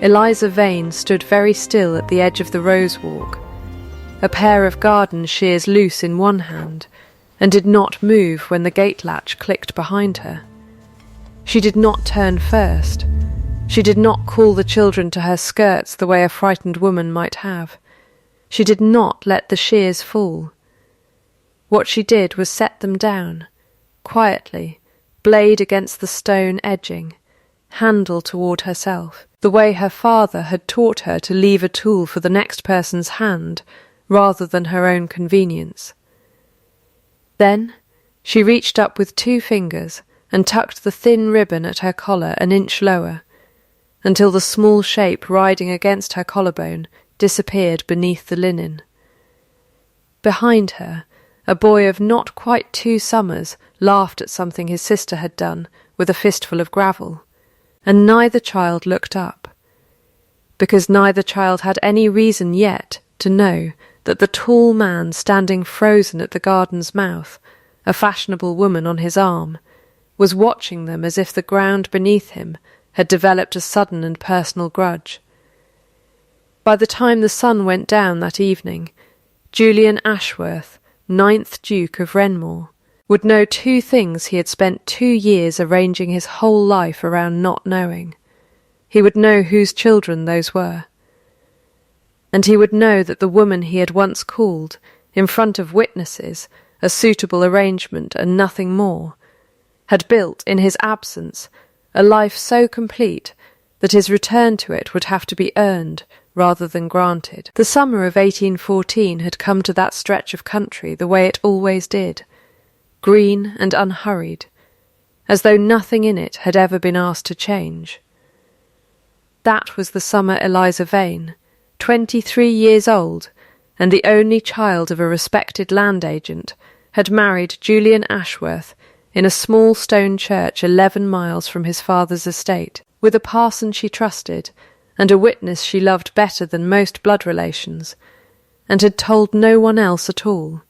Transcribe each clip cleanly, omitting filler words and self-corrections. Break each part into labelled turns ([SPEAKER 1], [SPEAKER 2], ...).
[SPEAKER 1] Eliza Vane stood very still at the edge of the rose walk, a pair of garden shears loose in one hand, and did not move when the gate latch clicked behind her. She did not turn first. She did not call the children to her skirts the way a frightened woman might have. She did not let the shears fall. What she did was set them down, quietly, blade against the stone edging, handle toward herself, the way her father had taught her to leave a tool for the next person's hand rather than her own convenience. Then she reached up with 2 fingers and tucked the thin ribbon at her collar an inch lower, until the small shape riding against her collarbone disappeared beneath the linen. Behind her, a boy of not quite 2 summers laughed at something his sister had done with a fistful of gravel, and neither child looked up, because neither child had any reason yet to know that the tall man standing frozen at the garden's mouth, a fashionable woman on his arm, was watching them as if the ground beneath him had developed a sudden and personal grudge. By the time the sun went down that evening, Julian Ashworth, 9th Duke of Renmore, would know 2 things he had spent 2 years arranging his whole life around not knowing. He would know whose children those were. And he would know that the woman he had once called, in front of witnesses, a suitable arrangement and nothing more, had built, in his absence, a life so complete that his return to it would have to be earned rather than granted. The summer of 1814 had come to that stretch of country the way it always did, green and unhurried, as though nothing in it had ever been asked to change. That was the summer Eliza Vane, 23 years old, and the only child of a respected land agent, had married Julian Ashworth in a small stone church 11 miles from his father's estate, with a parson she trusted, and a witness she loved better than most blood relations, and had told no one else at all,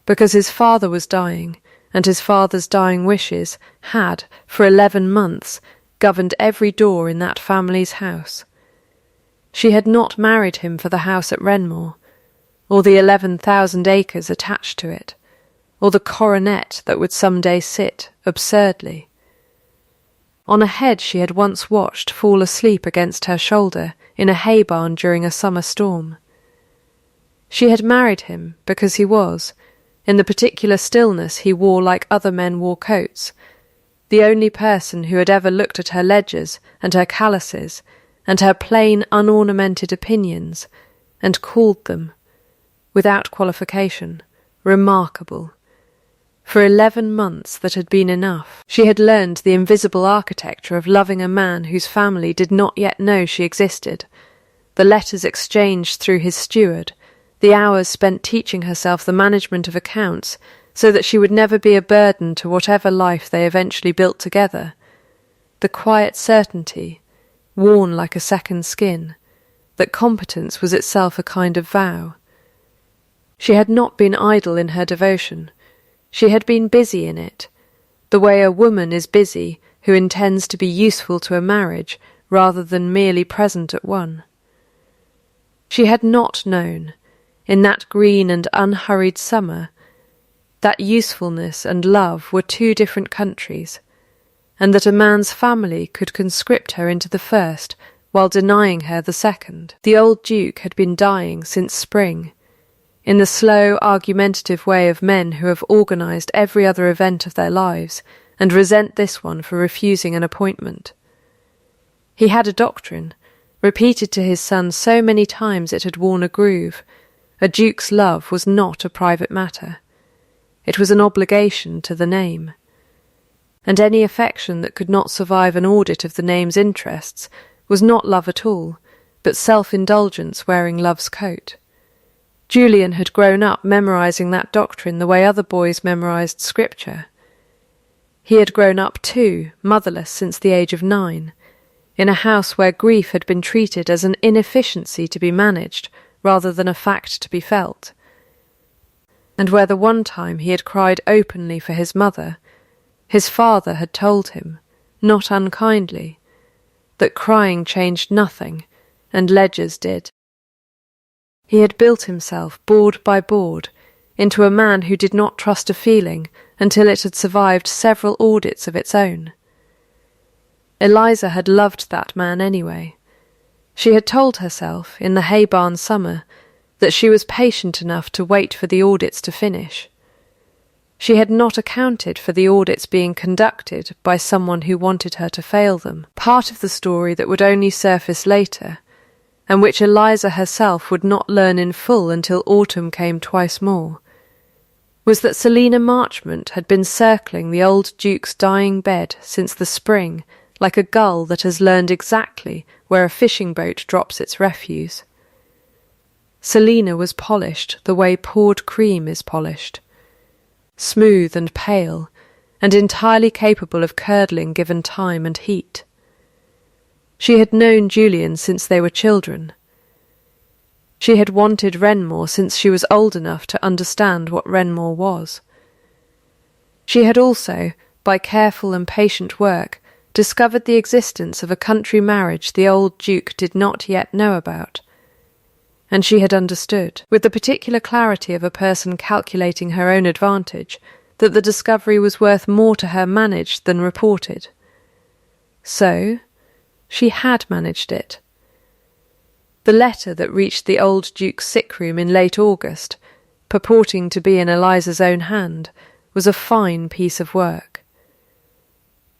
[SPEAKER 1] because his father was dying, and his father's dying wishes had, for 11 months, governed every door in that family's house. She had not married him for the house at Renmore, or the 11,000 acres attached to it, or the coronet that would some day sit, absurdly, on a head she had once watched fall asleep against her shoulder in a hay barn during a summer storm. She had married him because he was, in the particular stillness he wore like other men wore coats, the only person who had ever looked at her ledgers and her calices and her plain unornamented opinions and called them, without qualification, remarkable. For 11 months that had been enough. She had learned the invisible architecture of loving a man whose family did not yet know she existed, the letters exchanged through his steward, the hours spent teaching herself the management of accounts so that she would never be a burden to whatever life they eventually built together, the quiet certainty, worn like a second skin, that competence was itself a kind of vow. She had not been idle in her devotion. She had been busy in it, the way a woman is busy who intends to be useful to a marriage rather than merely present at one. She had not known, in that green and unhurried summer, that usefulness and love were 2 different countries, and that a man's family could conscript her into the first while denying her the second. The old Duke had been dying since spring, in the slow, argumentative way of men who have organised every other event of their lives and resent this one for refusing an appointment. He had a doctrine, repeated to his son so many times it had worn a groove. A duke's love was not a private matter. It was an obligation to the name. And any affection that could not survive an audit of the name's interests was not love at all, but self-indulgence wearing love's coat. Julian had grown up memorising that doctrine the way other boys memorised scripture. He had grown up too, motherless since the age of 9, in a house where grief had been treated as an inefficiency to be managed rather than a fact to be felt, and where the one time he had cried openly for his mother, his father had told him, not unkindly, that crying changed nothing, and ledgers did. He had built himself, board by board, into a man who did not trust a feeling until it had survived several audits of its own. Eliza had loved that man anyway. She had told herself, in the hay barn summer, that she was patient enough to wait for the audits to finish. She had not accounted for the audits being conducted by someone who wanted her to fail them. Part of the story that would only surface later, and which Eliza herself would not learn in full until autumn came twice more, was that Selina Marchmont had been circling the old Duke's dying bed since the spring, like a gull that has learned exactly where a fishing boat drops its refuse. Selina was polished the way poured cream is polished, smooth and pale, and entirely capable of curdling given time and heat. She had known Julian since they were children. She had wanted Renmore since she was old enough to understand what Renmore was. She had also, by careful and patient work, discovered the existence of a country marriage the old Duke did not yet know about, and she had understood, with the particular clarity of a person calculating her own advantage, that the discovery was worth more to her managed than reported. So, she had managed it. The letter that reached the old Duke's sick room in late August, purporting to be in Eliza's own hand, was a fine piece of work.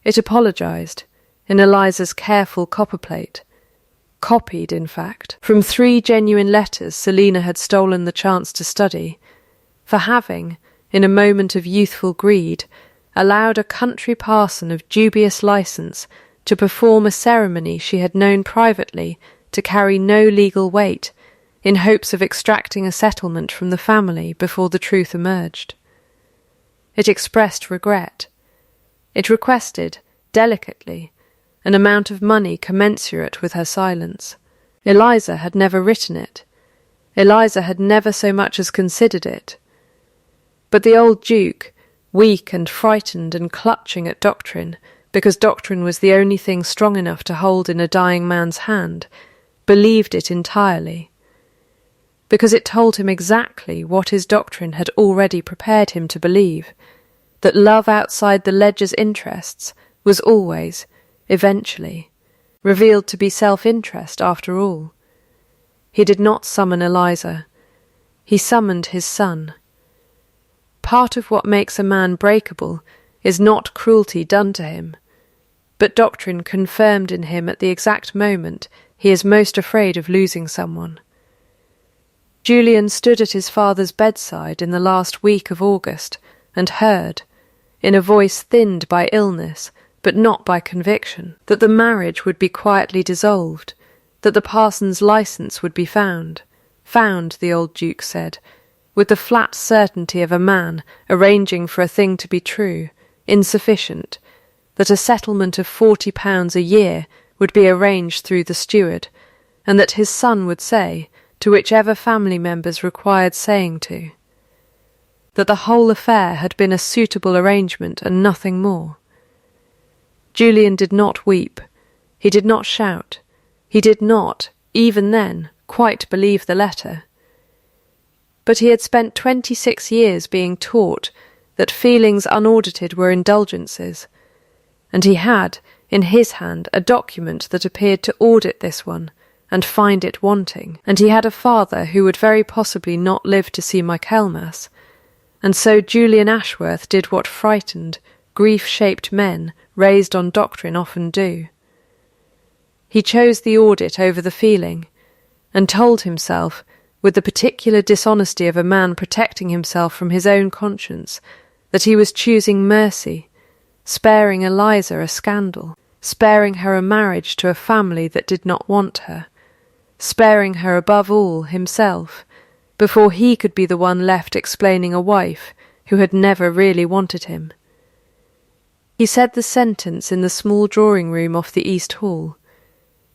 [SPEAKER 1] It apologised, in Eliza's careful copperplate, copied, in fact, from 3 genuine letters Selina had stolen the chance to study, for having, in a moment of youthful greed, allowed a country parson of dubious licence to perform a ceremony she had known privately to carry no legal weight, in hopes of extracting a settlement from the family before the truth emerged. It expressed regret. It requested, delicately, an amount of money commensurate with her silence. Eliza had never written it. Eliza had never so much as considered it. But the old Duke, weak and frightened and clutching at doctrine, because doctrine was the only thing strong enough to hold in a dying man's hand, believed it entirely, because it told him exactly what his doctrine had already prepared him to believe, that love outside the ledger's interests was always, eventually, revealed to be self-interest after all. He did not summon Eliza. He summoned his son. Part of what makes a man breakable is not cruelty done to him, but doctrine confirmed in him at the exact moment he is most afraid of losing someone. Julian stood at his father's bedside in the last week of August and heard, in a voice thinned by illness, but not by conviction, that the marriage would be quietly dissolved, that the parson's licence would be found, the old Duke said, with the flat certainty of a man arranging for a thing to be true, insufficient, that a settlement of £40 a year would be arranged through the steward, and that his son would say, to whichever family members required saying to, that the whole affair had been a suitable arrangement and nothing more. Julian did not weep. He did not shout. He did not, even then, quite believe the letter. But he had spent 26 years being taught that feelings unaudited were indulgences, and he had, in his hand, a document that appeared to audit this one, and find it wanting, and he had a father who would very possibly not live to see Michaelmas, and so Julian Ashworth did what frightened, grief-shaped men raised on doctrine often do. He chose the audit over the feeling, and told himself, with the particular dishonesty of a man protecting himself from his own conscience, that he was choosing mercy, sparing Eliza a scandal, sparing her a marriage to a family that did not want her, sparing her above all himself, before he could be the one left explaining a wife who had never really wanted him. He said the sentence in the small drawing-room off the East Hall,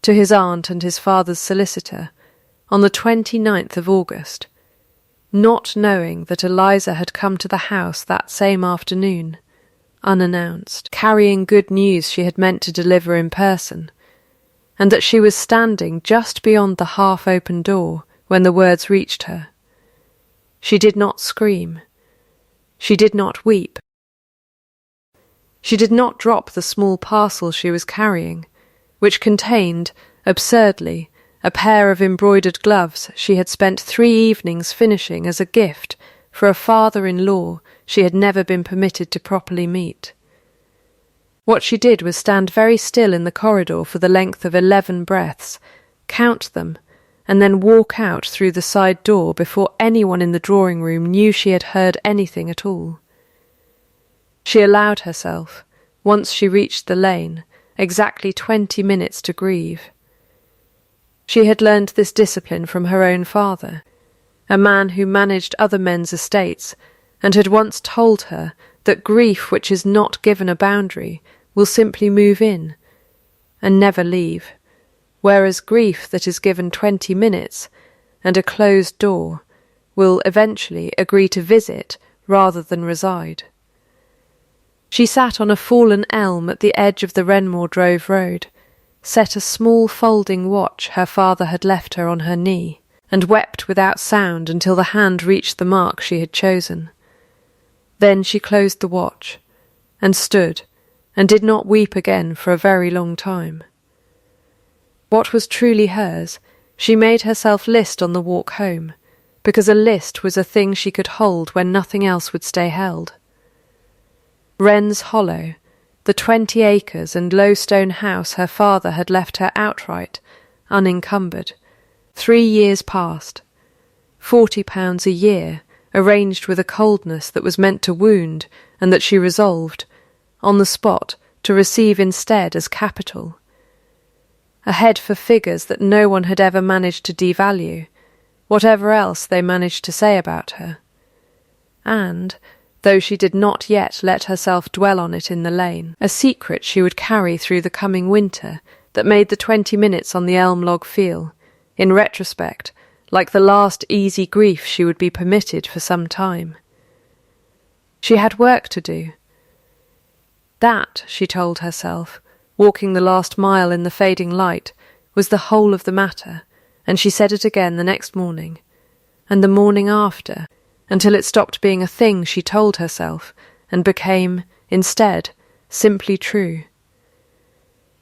[SPEAKER 1] to his aunt and his father's solicitor, on the 29th of August, not knowing that Eliza had come to the house that same afternoon, unannounced, carrying good news she had meant to deliver in person, and that she was standing just beyond the half-open door when the words reached her. She did not scream. She did not weep. She did not drop the small parcel she was carrying, which contained, absurdly, a pair of embroidered gloves she had spent 3 evenings finishing as a gift for a father-in-law she had never been permitted to properly meet. What she did was stand very still in the corridor for the length of 11 breaths, count them, and then walk out through the side door before anyone in the drawing-room knew she had heard anything at all. She allowed herself, once she reached the lane, exactly 20 minutes to grieve. She had learned this discipline from her own father, a man who managed other men's estates, and had once told her that grief which is not given a boundary will simply move in and never leave, whereas grief that is given 20 minutes and a closed door will eventually agree to visit rather than reside. She sat on a fallen elm at the edge of the Renmore Drove road, set a small folding watch her father had left her on her knee, and wept without sound until the hand reached the mark she had chosen. Then she closed the watch, and stood, and did not weep again for a very long time. What was truly hers, she made herself list on the walk home, because a list was a thing she could hold when nothing else would stay held. Wren's Hollow, the 20 acres and low stone house her father had left her outright, unencumbered. 3 years past. £40 a year, arranged with a coldness that was meant to wound, and that she resolved, on the spot, to receive instead as capital. A head for figures that no one had ever managed to devalue, whatever else they managed to say about her. And, though she did not yet let herself dwell on it in the lane, a secret she would carry through the coming winter that made the 20 minutes on the elm log feel, in retrospect, like the last easy grief she would be permitted for some time. She had work to do. That, she told herself, walking the last mile in the fading light, was the whole of the matter, and she said it again the next morning, and the morning after, until it stopped being a thing she told herself, and became, instead, simply true.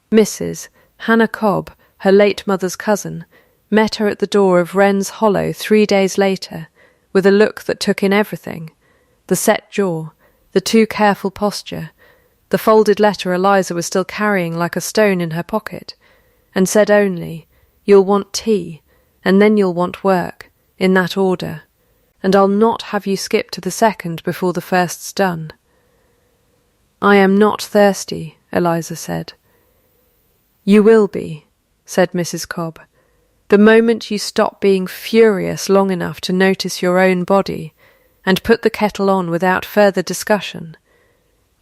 [SPEAKER 1] Mrs. Hannah Cobb, her late mother's cousin, met her at the door of Wren's Hollow 3 days later, with a look that took in everything, the set jaw, the too careful posture, the folded letter Eliza was still carrying like a stone in her pocket, and said only, "You'll want tea, and then you'll want work, in that order, and I'll not have you skip to the second before the first's done." "I am not thirsty," Eliza said. "You will be," said Mrs. Cobb, "the moment you stop being furious long enough to notice your own body, and put the kettle on without further discussion,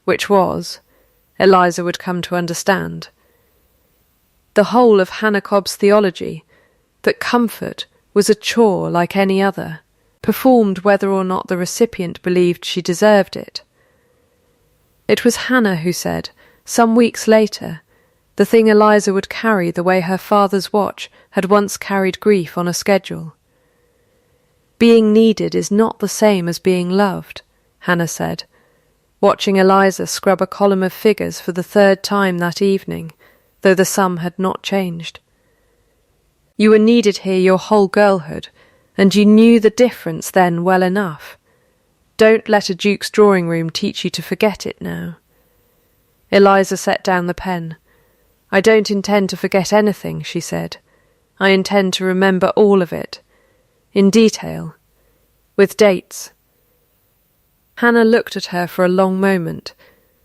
[SPEAKER 1] which was, Eliza would come to understand, the whole of Hannah Cobb's theology, that comfort was a chore like any other, performed whether or not the recipient believed she deserved it. It was Hannah who said, some weeks later, the thing Eliza would carry the way her father's watch had once carried grief on a schedule. "Being needed is not the same as being loved," Hannah said, watching Eliza scrub a column of figures for the 3rd time that evening, though the sum had not changed. "You were needed here your whole girlhood, and you knew the difference then well enough. Don't let a duke's drawing-room teach you to forget it now." Eliza set down the pen. "I don't intend to forget anything," she said. "I intend to remember all of it, in detail, with dates." Hannah looked at her for a long moment,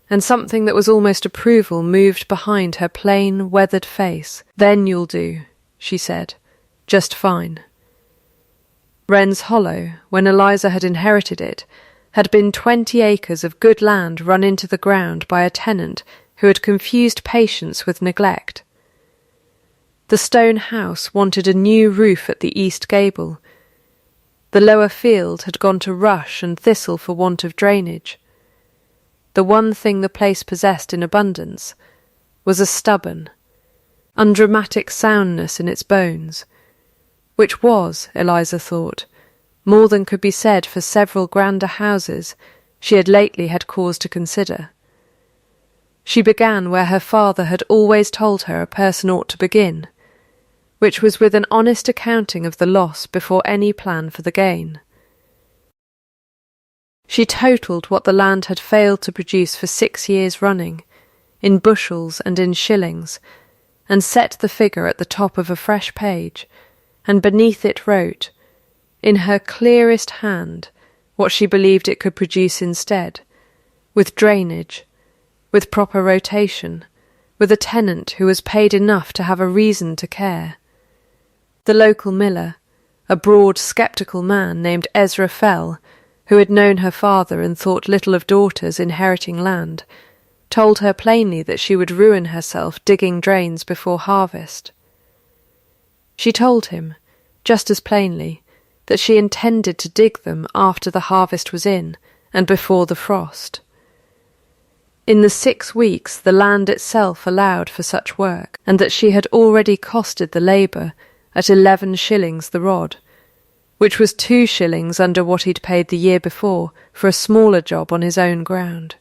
[SPEAKER 1] and something that was almost approval moved behind her plain, weathered face. "Then you'll do," she said. "Just fine." Wren's Hollow, when Eliza had inherited it, had been 20 acres of good land run into the ground by a tenant who had confused patience with neglect. The stone house wanted a new roof at the east gable. The lower field had gone to rush and thistle for want of drainage. The one thing the place possessed in abundance was a stubborn, undramatic soundness in its bones, which was, Eliza thought, more than could be said for several grander houses she had lately had cause to consider. She began where her father had always told her a person ought to begin, which was with an honest accounting of the loss before any plan for the gain. She totalled what the land had failed to produce for 6 years running, in bushels and in shillings, and set the figure at the top of a fresh page, and beneath it wrote, in her clearest hand, what she believed it could produce instead, with drainage, with proper rotation, with a tenant who was paid enough to have a reason to care. The local miller, a broad, sceptical man named Ezra Fell, who had known her father and thought little of daughters inheriting land, told her plainly that she would ruin herself digging drains before harvest. She told him, just as plainly, that she intended to dig them after the harvest was in and before the frost. In the 6 weeks the land itself allowed for such work, and that she had already costed the labour at 11 shillings the rod, which was 2 shillings under what he'd paid the year before for a smaller job on his own ground.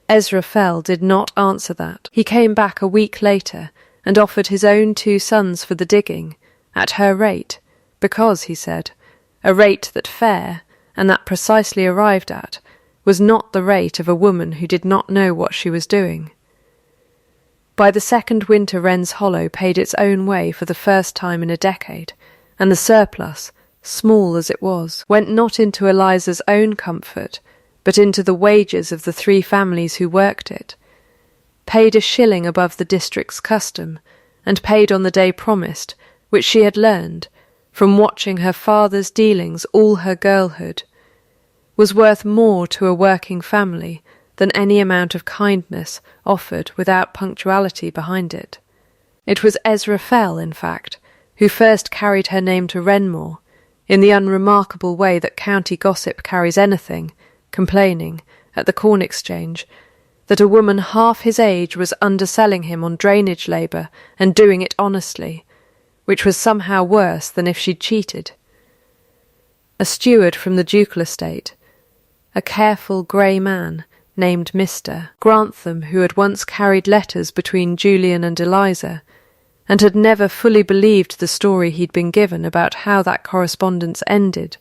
[SPEAKER 1] Ezra Fell did not answer that. He came back a week later and offered his own 2 sons for the digging, at her rate, because, he said, a rate that fair, and that precisely arrived at, was not the rate of a woman who did not know what she was doing. By the second winter Wren's Hollow paid its own way for the first time in a decade, and the surplus, small as it was, went not into Eliza's own comfort, but into the wages of the 3 families who worked it, paid a shilling above the district's custom, and paid on the day promised, which she had learned, from watching her father's dealings all her girlhood, was worth more to a working family than any amount of kindness offered without punctuality behind it. It was Ezra Fell, in fact, who first carried her name to Wrenmore, in the unremarkable way that county gossip carries anything, complaining, at the Corn Exchange, that a woman half his age was underselling him on drainage labour and doing it honestly, which was somehow worse than if she'd cheated. A steward from the ducal estate, a careful grey man named Mr. Grantham, who had once carried letters between Julian and Eliza, and had never fully believed the story he'd been given about how that correspondence ended,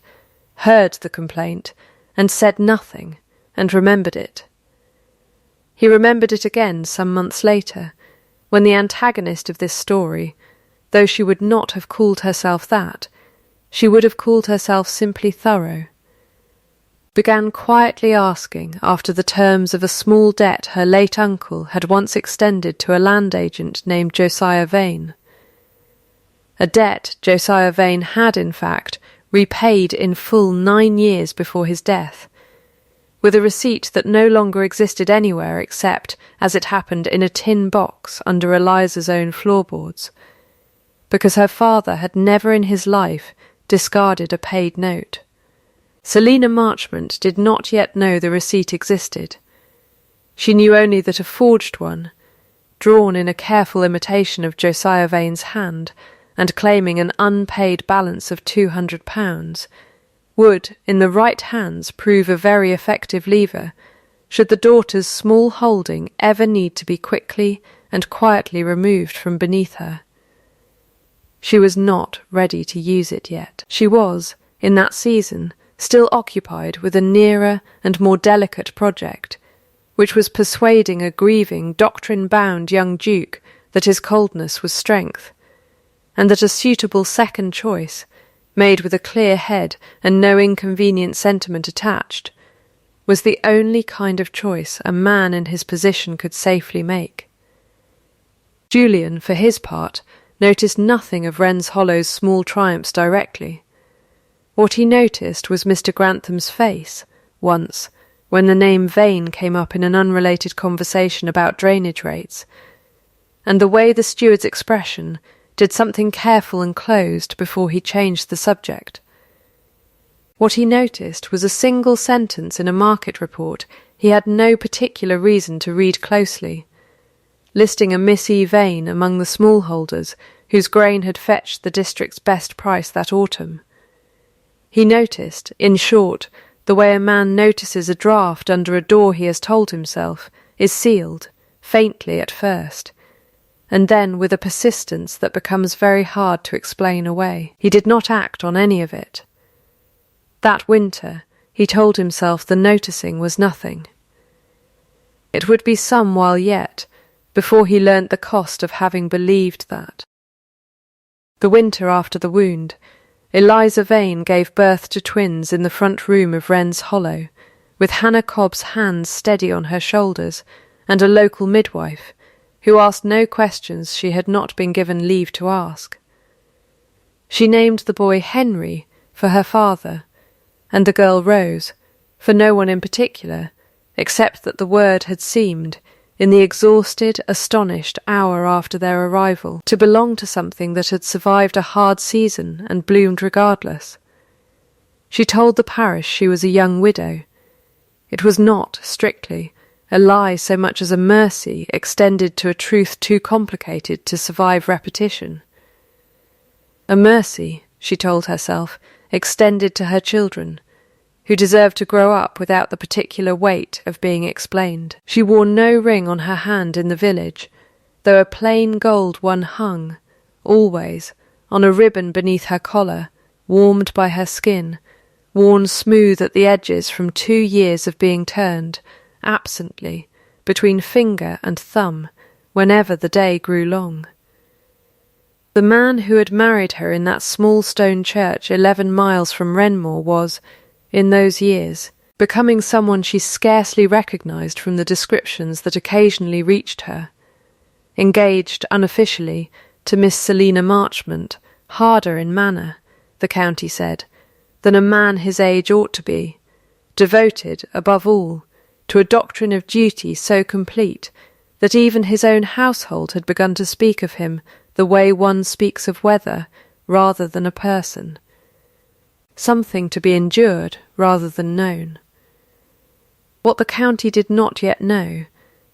[SPEAKER 1] heard the complaint, and said nothing, and remembered it. He remembered it again some months later, when the antagonist of this story, though she would not have called herself that, she would have called herself simply thorough, began quietly asking after the terms of a small debt her late uncle had once extended to a land agent named Josiah Vane. A debt Josiah Vane had, in fact, repaid in full 9 years before his death, with a receipt that no longer existed anywhere except, as it happened, in a tin box under Eliza's own floorboards, because her father had never in his life discarded a paid note. Selina Marchmont did not yet know the receipt existed. She knew only that a forged one, drawn in a careful imitation of Josiah Vane's hand, and claiming an unpaid balance of £200, would, in the right hands, prove a very effective lever, should the daughter's small holding ever need to be quickly and quietly removed from beneath her. She was not ready to use it yet. She was, in that season, still occupied with a nearer and more delicate project, which was persuading a grieving, doctrine-bound young duke that his coldness was strength, and that a suitable second choice, made with a clear head and no inconvenient sentiment attached, was the only kind of choice a man in his position could safely make. Julian, for his part, noticed nothing of Wren's Hollow's small triumphs directly. What he noticed was Mr. Grantham's face, once, when the name Vane came up in an unrelated conversation about drainage rates, and the way the steward's expression did something careful and closed before he changed the subject. What he noticed was a single sentence in a market report he had no particular reason to read closely. listing a Miss E. Vane among the smallholders whose grain had fetched the district's best price that autumn. He noticed, in short, the way a man notices a draught under a door he has told himself is sealed, faintly at first, and then with a persistence that becomes very hard to explain away. He did not act on any of it. That winter, he told himself the noticing was nothing. It would be some while yet, before he learnt the cost of having believed that. The winter after the wound, Eliza Vane gave birth to twins in the front room of Wren's Hollow, with Hannah Cobb's hands steady on her shoulders, and a local midwife, who asked no questions she had not been given leave to ask. She named the boy Henry for her father, and the girl Rose for no one in particular, except that the word had seemed, in the exhausted, astonished hour after their arrival, to belong to something that had survived a hard season and bloomed regardless. She told the parish she was a young widow. It was not, strictly, a lie so much as a mercy extended to a truth too complicated to survive repetition. A mercy, she told herself, extended to her children, who deserved to grow up without the particular weight of being explained. She wore no ring on her hand in the village, though a plain gold one hung, always, on a ribbon beneath her collar, warmed by her skin, worn smooth at the edges from 2 years of being turned, absently, between finger and thumb, whenever the day grew long. The man who had married her in that small stone church 11 miles from Renmore was, in those years, becoming someone she scarcely recognised from the descriptions that occasionally reached her. Engaged, unofficially, to Miss Selina Marchmont, harder in manner, the county said, than a man his age ought to be, devoted, above all, to a doctrine of duty so complete that even his own household had begun to speak of him the way one speaks of weather rather than a person. Something to be endured rather than known. What the county did not yet know,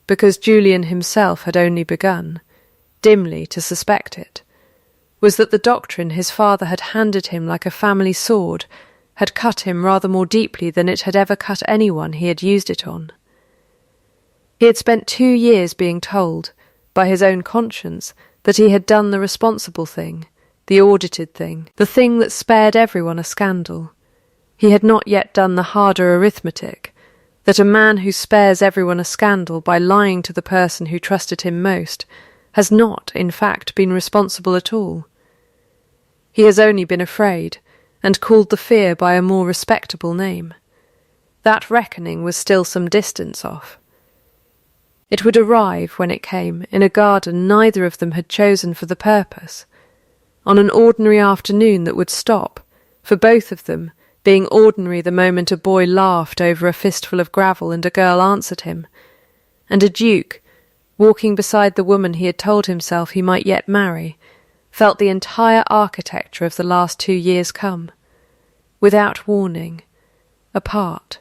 [SPEAKER 1] because Julian himself had only begun, dimly to suspect it, was that the doctrine his father had handed him like a family sword had cut him rather more deeply than it had ever cut anyone he had used it on. He had spent 2 years being told, by his own conscience, that he had done the responsible thing, the audited thing, the thing that spared everyone a scandal. He had not yet done the harder arithmetic, that a man who spares everyone a scandal by lying to the person who trusted him most has not, in fact, been responsible at all. He has only been afraid, and called the fear by a more respectable name. That reckoning was still some distance off. It would arrive, when it came, in a garden neither of them had chosen for the purpose, on an ordinary afternoon that would stop, for both of them, being ordinary the moment a boy laughed over a fistful of gravel and a girl answered him, and a duke, walking beside the woman he had told himself he might yet marry, felt the entire architecture of the last 2 years come, without warning, apart.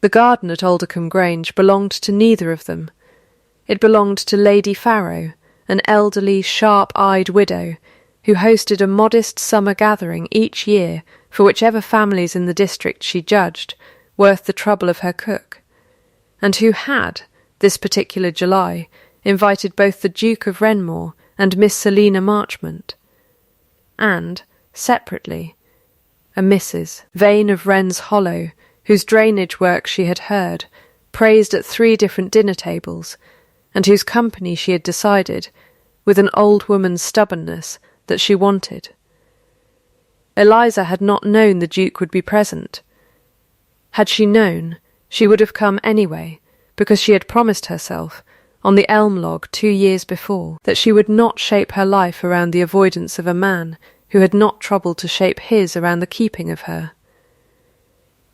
[SPEAKER 1] The garden at Aldercombe Grange belonged to neither of them. It belonged to Lady Farrow, an elderly, sharp-eyed widow, who hosted a modest summer gathering each year for whichever families in the district she judged worth the trouble of her cook, and who had, this particular July, invited both the Duke of Renmore and Miss Selina Marchmont, and, separately, a Mrs. Vane of Wren's Hollow, whose drainage work she had heard, praised at 3 different dinner tables, and whose company she had decided, with an old woman's stubbornness, that she wanted. Eliza had not known the Duke would be present. Had she known, she would have come anyway, because she had promised herself, on the elm log 2 years before, that she would not shape her life around the avoidance of a man who had not troubled to shape his around the keeping of her.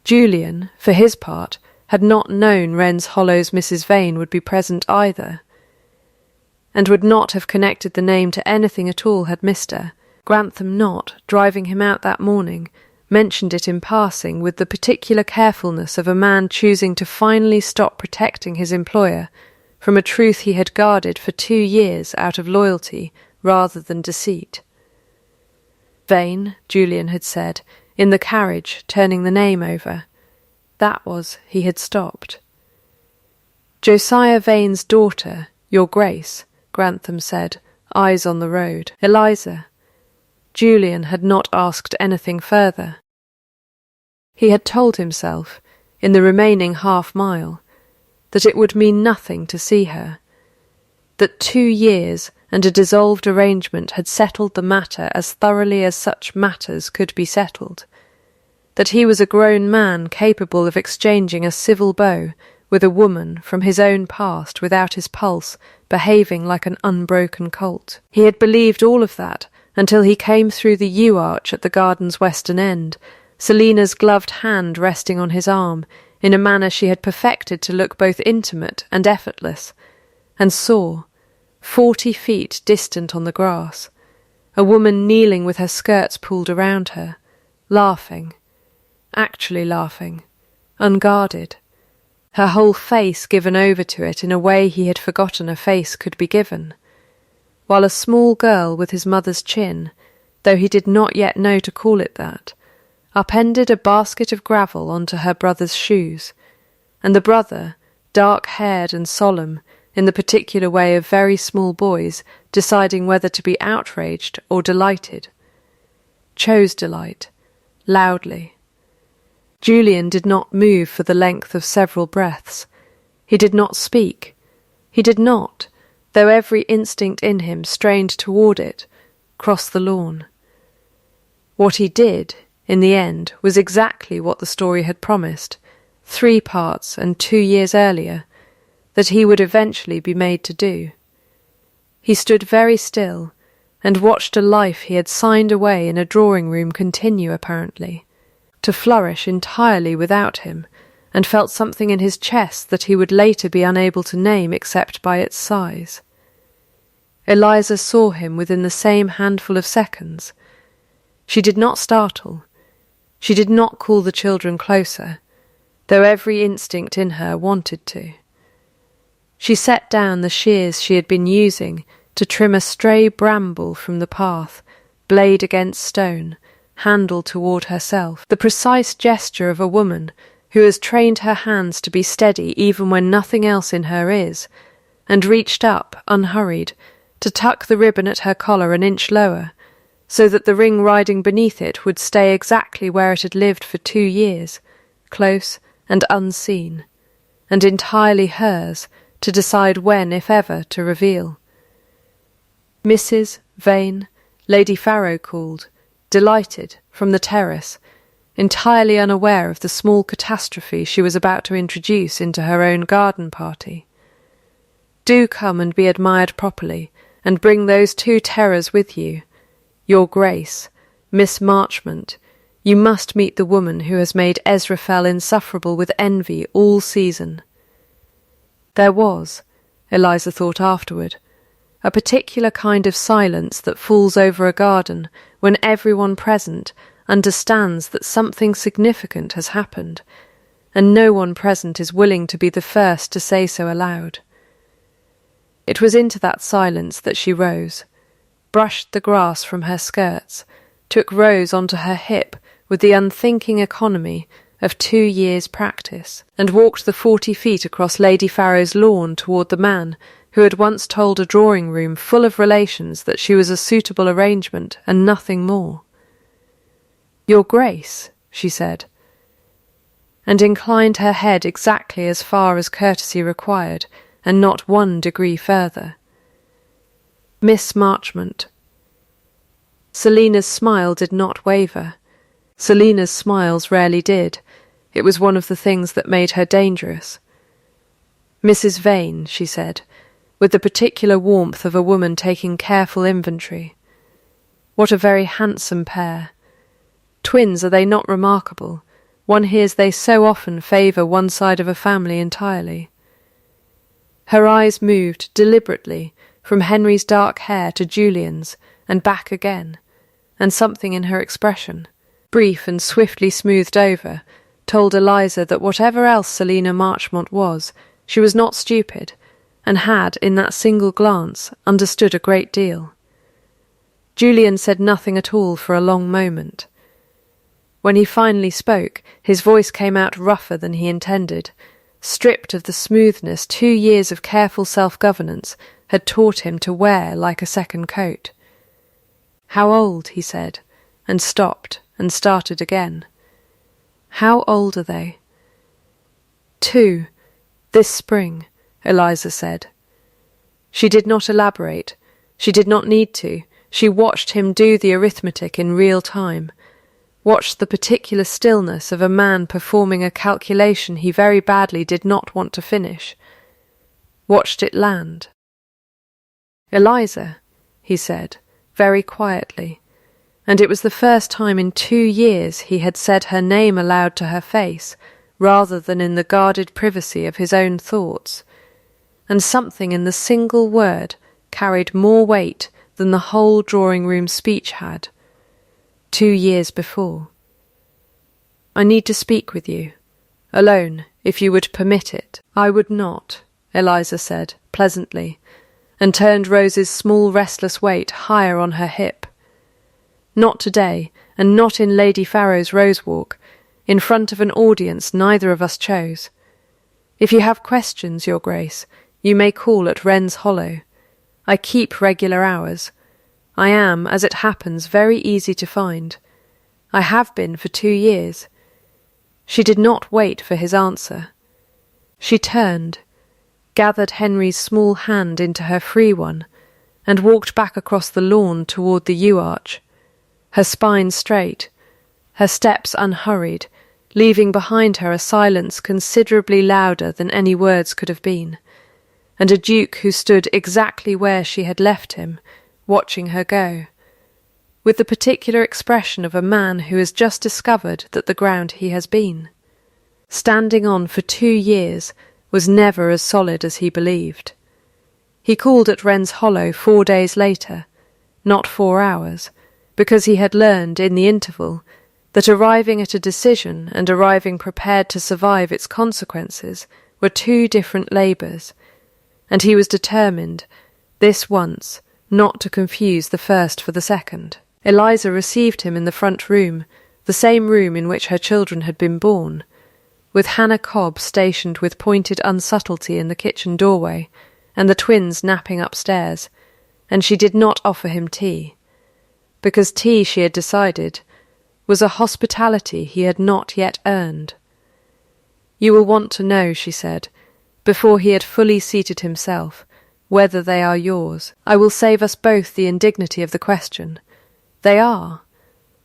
[SPEAKER 1] Julian, for his part, had not known Wren's Hollow's Mrs. Vane would be present either, and would not have connected the name to anything at all had Mr. Grantham not, driving him out that morning, mentioned it in passing with the particular carefulness of a man choosing to finally stop protecting his employer from a truth he had guarded for 2 years out of loyalty rather than deceit. Vane, Julian had said, in the carriage, turning the name over. That was, he had stopped. Josiah Vane's daughter, Your Grace, Grantham said, eyes on the road. Eliza. Julian had not asked anything further. He had told himself, in the remaining half-mile, that it would mean nothing to see her, that 2 years and a dissolved arrangement had settled the matter as thoroughly as such matters could be settled, that he was a grown man capable of exchanging a civil bow with a woman from his own past without his pulse behaving like an unbroken colt. He had believed all of that until he came through the yew-arch at the garden's western end, Selina's gloved hand resting on his arm in a manner she had perfected to look both intimate and effortless, and saw, 40 feet distant on the grass, a woman kneeling with her skirts pulled around her, laughing, actually laughing, unguarded, her whole face given over to it in a way he had forgotten a face could be given, while a small girl with his mother's chin, though he did not yet know to call it that, upended a basket of gravel onto her brother's shoes, and the brother, dark-haired and solemn, in the particular way of very small boys deciding whether to be outraged or delighted, chose delight, loudly. Julian did not move for the length of several breaths. He did not speak. He did not, though every instinct in him strained toward it, cross the lawn. What he did, in the end, was exactly what the story had promised, 3 parts and 2 years earlier, that he would eventually be made to do. He stood very still, and watched a life he had signed away in a drawing-room continue, apparently, to flourish entirely without him, and felt something in his chest that he would later be unable to name except by its size. Eliza saw him within the same handful of seconds. She did not startle. She did not call the children closer, though every instinct in her wanted to. She set down the shears she had been using to trim a stray bramble from the path, blade against stone, handle toward herself, the precise gesture of a woman who has trained her hands to be steady even when nothing else in her is, and reached up, unhurried, to tuck the ribbon at her collar an inch lower, so that the ring riding beneath it would stay exactly where it had lived for 2 years, close and unseen, and entirely hers, to decide when, if ever, to reveal. Mrs. Vane, Lady Farrow called, delighted, from the terrace, entirely unaware of the small catastrophe she was about to introduce into her own garden party. Do come and be admired properly, and bring those 2 terrors with you. Your Grace, Miss Marchmont, you must meet the woman who has made Ezraphel insufferable with envy all season. There was, Eliza thought afterward, a particular kind of silence that falls over a garden when everyone present understands that something significant has happened, and no one present is willing to be the first to say so aloud. It was into that silence that she rose, brushed the grass from her skirts, took Rose onto her hip with the unthinking economy of 2 years' practice, and walked the 40 feet across Lady Farrow's lawn toward the man who had once told a drawing-room full of relations that she was a suitable arrangement and nothing more. "Your Grace," she said, and inclined her head exactly as far as courtesy required, and not 1 degree further. "Miss Marchmont." Selina's smile did not waver. Selina's smiles rarely did. It was one of the things that made her dangerous. "Mrs. Vane," she said, with the particular warmth of a woman taking careful inventory. "What a very handsome pair. Twins, are they not remarkable? One hears they so often favour one side of a family entirely." Her eyes moved deliberately from Henry's dark hair to Julian's, and back again, and something in her expression, brief and swiftly smoothed over, told Eliza that whatever else Selina Marchmont was, she was not stupid, and had, in that single glance, understood a great deal. Julian said nothing at all for a long moment. When he finally spoke, his voice came out rougher than he intended, stripped of the smoothness 2 years of careful self-governance had taught him to wear like a second coat. "How old?" he said, and stopped and started again. "How old are they?" "2, this spring," Eliza said. She did not elaborate. She did not need to. She watched him do the arithmetic in real time, watched the particular stillness of a man performing a calculation he very badly did not want to finish, watched it land. "Eliza," he said, very quietly, and it was the first time in 2 years he had said her name aloud to her face, rather than in the guarded privacy of his own thoughts, and something in the single word carried more weight than the whole drawing-room speech had. 2 years before. "I need to speak with you. Alone, if you would permit it." "I would not," Eliza said, pleasantly, and turned Rose's small restless weight higher on her hip. "Not today, and not in Lady Farrow's rose walk, in front of an audience neither of us chose. If you have questions, Your Grace, you may call at Wren's Hollow. I keep regular hours. I am, as it happens, very easy to find. I have been for 2 years. She did not wait for his answer. She turned, gathered Henry's small hand into her free one, and walked back across the lawn toward the yew arch, her spine straight, her steps unhurried, leaving behind her a silence considerably louder than any words could have been, and a duke who stood exactly where she had left him, watching her go, with the particular expression of a man who has just discovered that the ground he has been, standing on for 2 years, was never as solid as he believed. He called at Wren's Hollow 4 days later, not 4 hours, because he had learned in the interval that arriving at a decision and arriving prepared to survive its consequences were 2 different labours, and he was determined, this once, not to confuse the first for the second. Eliza received him in the front room, the same room in which her children had been born, with Hannah Cobb stationed with pointed unsubtlety in the kitchen doorway, and the twins napping upstairs, and she did not offer him tea, because tea, she had decided, was a hospitality he had not yet earned. "You will want to know," she said, before he had fully seated himself, "whether they are yours. I will save us both the indignity of the question. They are.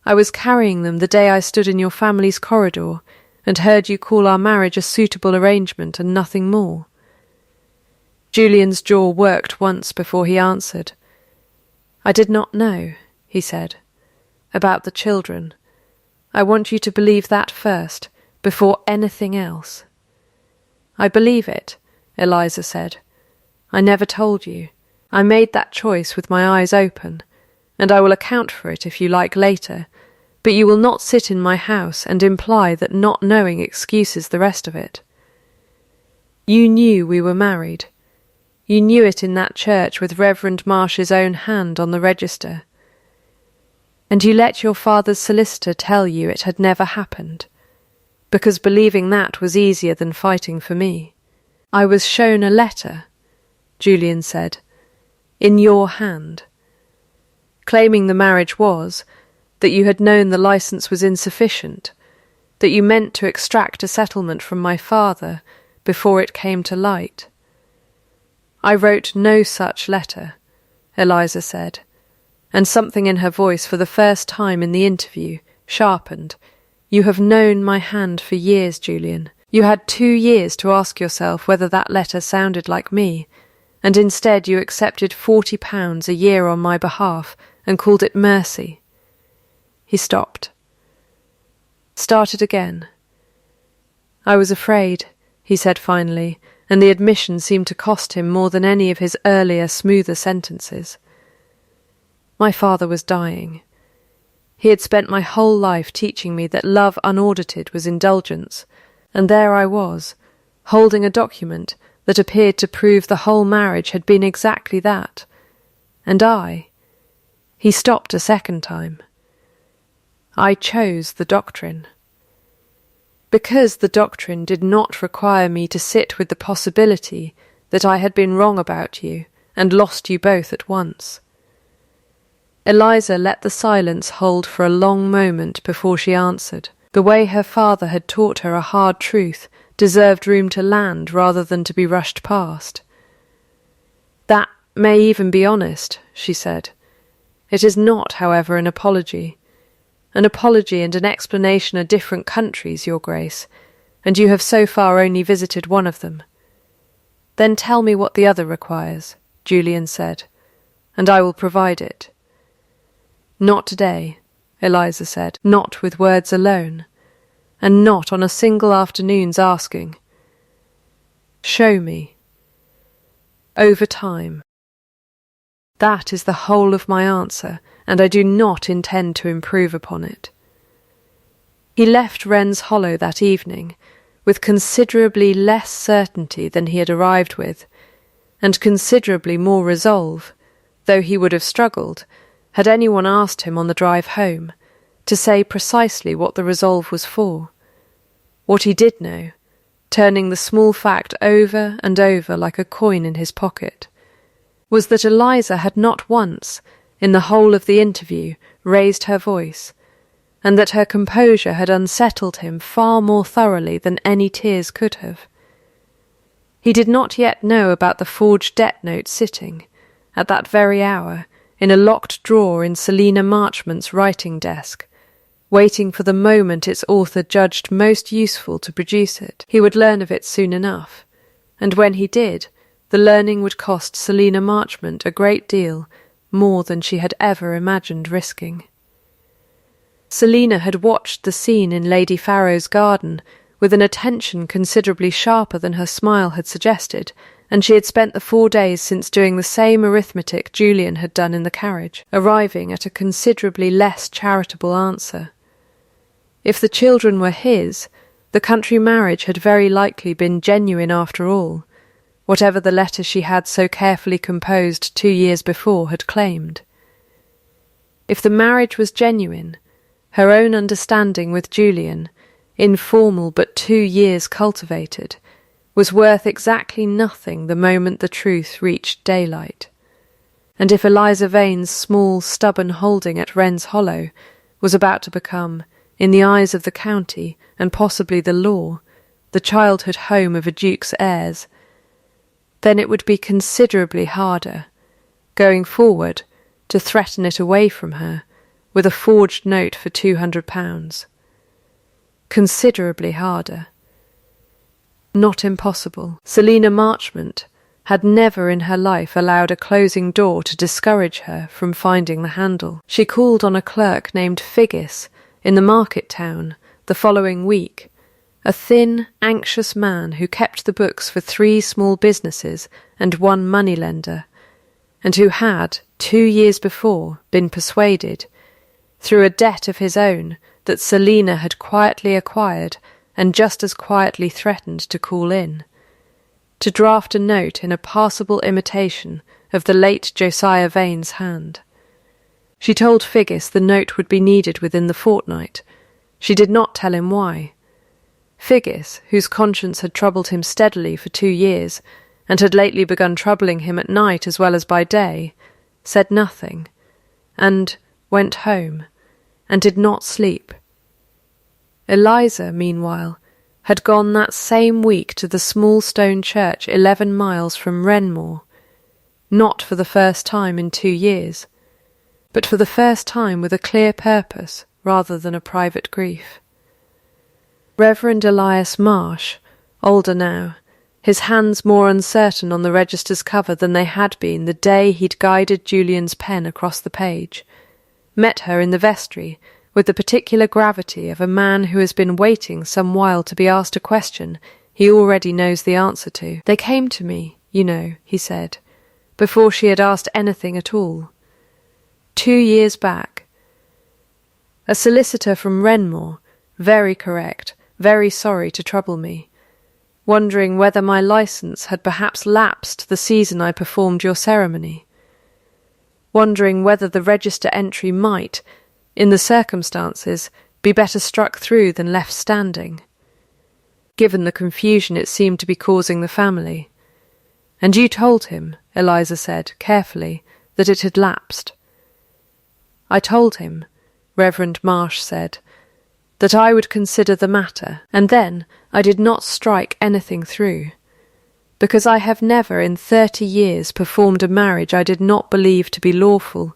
[SPEAKER 1] I was carrying them the day I stood in your family's corridor and heard you call our marriage a suitable arrangement and nothing more." Julian's jaw worked once before he answered. "I did not know," he said, "about the children. I want you to believe that first, before anything else." "I believe it," Eliza said. "I never told you. I made that choice with my eyes open, and I will account for it if you like later, but you will not sit in my house and imply that not knowing excuses the rest of it. You knew we were married. You knew it in that church with Reverend Marsh's own hand on the register. And you let your father's solicitor tell you it had never happened, because believing that was easier than fighting for me. I was shown a letter," Julian said, "in your hand, claiming the marriage was, that you had known the licence was insufficient, that you meant to extract a settlement from my father before it came to light." "I wrote no such letter," Eliza said, and something in her voice for the first time in the interview sharpened. "You have known my hand for years, Julian. You had 2 years to ask yourself whether that letter sounded like me, and instead you accepted £40 a year on my behalf and called it mercy." He stopped. Started again. "I was afraid," he said finally, and the admission seemed to cost him more than any of his earlier, smoother sentences. "My father was dying. He had spent my whole life teaching me that love unaudited was indulgence, and there I was, holding a document that appeared to prove the whole marriage had been exactly that. And he stopped a second time. I chose the doctrine. Because the doctrine did not require me to sit with the possibility that I had been wrong about you and lost you both at once. Eliza let the silence hold for a long moment before she answered. The way her father had taught her a hard truth deserved room to land rather than to be rushed past. That may even be honest, she said. It is not, however, an apology. An apology and an explanation are different countries, Your Grace, and you have so far only visited one of them. Then tell me what the other requires, Julian said, and I will provide it. Not today, Eliza said, not with words alone, and not on a single afternoon's asking. Show me. Over time. That is the whole of my answer, and I do not intend to improve upon it. He left Wren's Hollow that evening, with considerably less certainty than he had arrived with, and considerably more resolve, though he would have struggled, had anyone asked him on the drive home, to say precisely what the resolve was for. What he did know, turning the small fact over and over like a coin in his pocket, was that Eliza had not once, in the whole of the interview, raised her voice, and that her composure had unsettled him far more thoroughly than any tears could have. He did not yet know about the forged debt note sitting, at that very hour, in a locked drawer in Selina Marchmont's writing desk, waiting for the moment its author judged most useful to produce it. He would learn of it soon enough, and when he did, the learning would cost Selina Marchmont a great deal, more than she had ever imagined risking. Selina had watched the scene in Lady Farrow's garden with an attention considerably sharper than her smile had suggested, and she had spent the 4 days since doing the same arithmetic Julian had done in the carriage, arriving at a considerably less charitable answer. If the children were his, the country marriage had very likely been genuine after all, whatever the letter she had so carefully composed 2 years before had claimed. If the marriage was genuine, her own understanding with Julian, informal but 2 years cultivated, was worth exactly nothing the moment the truth reached daylight. And if Eliza Vane's small, stubborn holding at Wren's Hollow was about to become, in the eyes of the county and possibly the law, the childhood home of a duke's heirs, then it would be considerably harder, going forward, to threaten it away from her with a forged note for £200. Considerably harder. Not impossible. Selina Marchmont had never in her life allowed a closing door to discourage her from finding the handle. She called on a clerk named Figgis in the market town the following week, a thin, anxious man who kept the books for 3 small businesses and 1 moneylender, and who had, 2 years before, been persuaded, through a debt of his own that Selina had quietly acquired and just as quietly threatened to call in, to draft a note in a passable imitation of the late Josiah Vane's hand. She told Figgis the note would be needed within the fortnight. She did not tell him why. Figgis, whose conscience had troubled him steadily for 2 years, and had lately begun troubling him at night as well as by day, said nothing, and went home, and did not sleep. Eliza, meanwhile, had gone that same week to the small stone church 11 miles from Wrenmore, not for the first time in 2 years, but for the first time with a clear purpose rather than a private grief. Reverend Elias Marsh, older now, his hands more uncertain on the register's cover than they had been the day he'd guided Julian's pen across the page, met her in the vestry with the particular gravity of a man who has been waiting some while to be asked a question he already knows the answer to. "They came to me, you know," he said, before she had asked anything at all. 2 years back. A solicitor from Wrenmore, very correct, very sorry to trouble me. wondering whether my licence had perhaps lapsed the season I performed your ceremony, wondering whether the register entry might, in the circumstances, be better struck through than left standing, given the confusion it seemed to be causing the family. And you told him, Eliza said, carefully, that it had lapsed. I told him, Reverend Marsh said, that I would consider the matter, and then I did not strike anything through, because I have never in 30 years performed a marriage I did not believe to be lawful,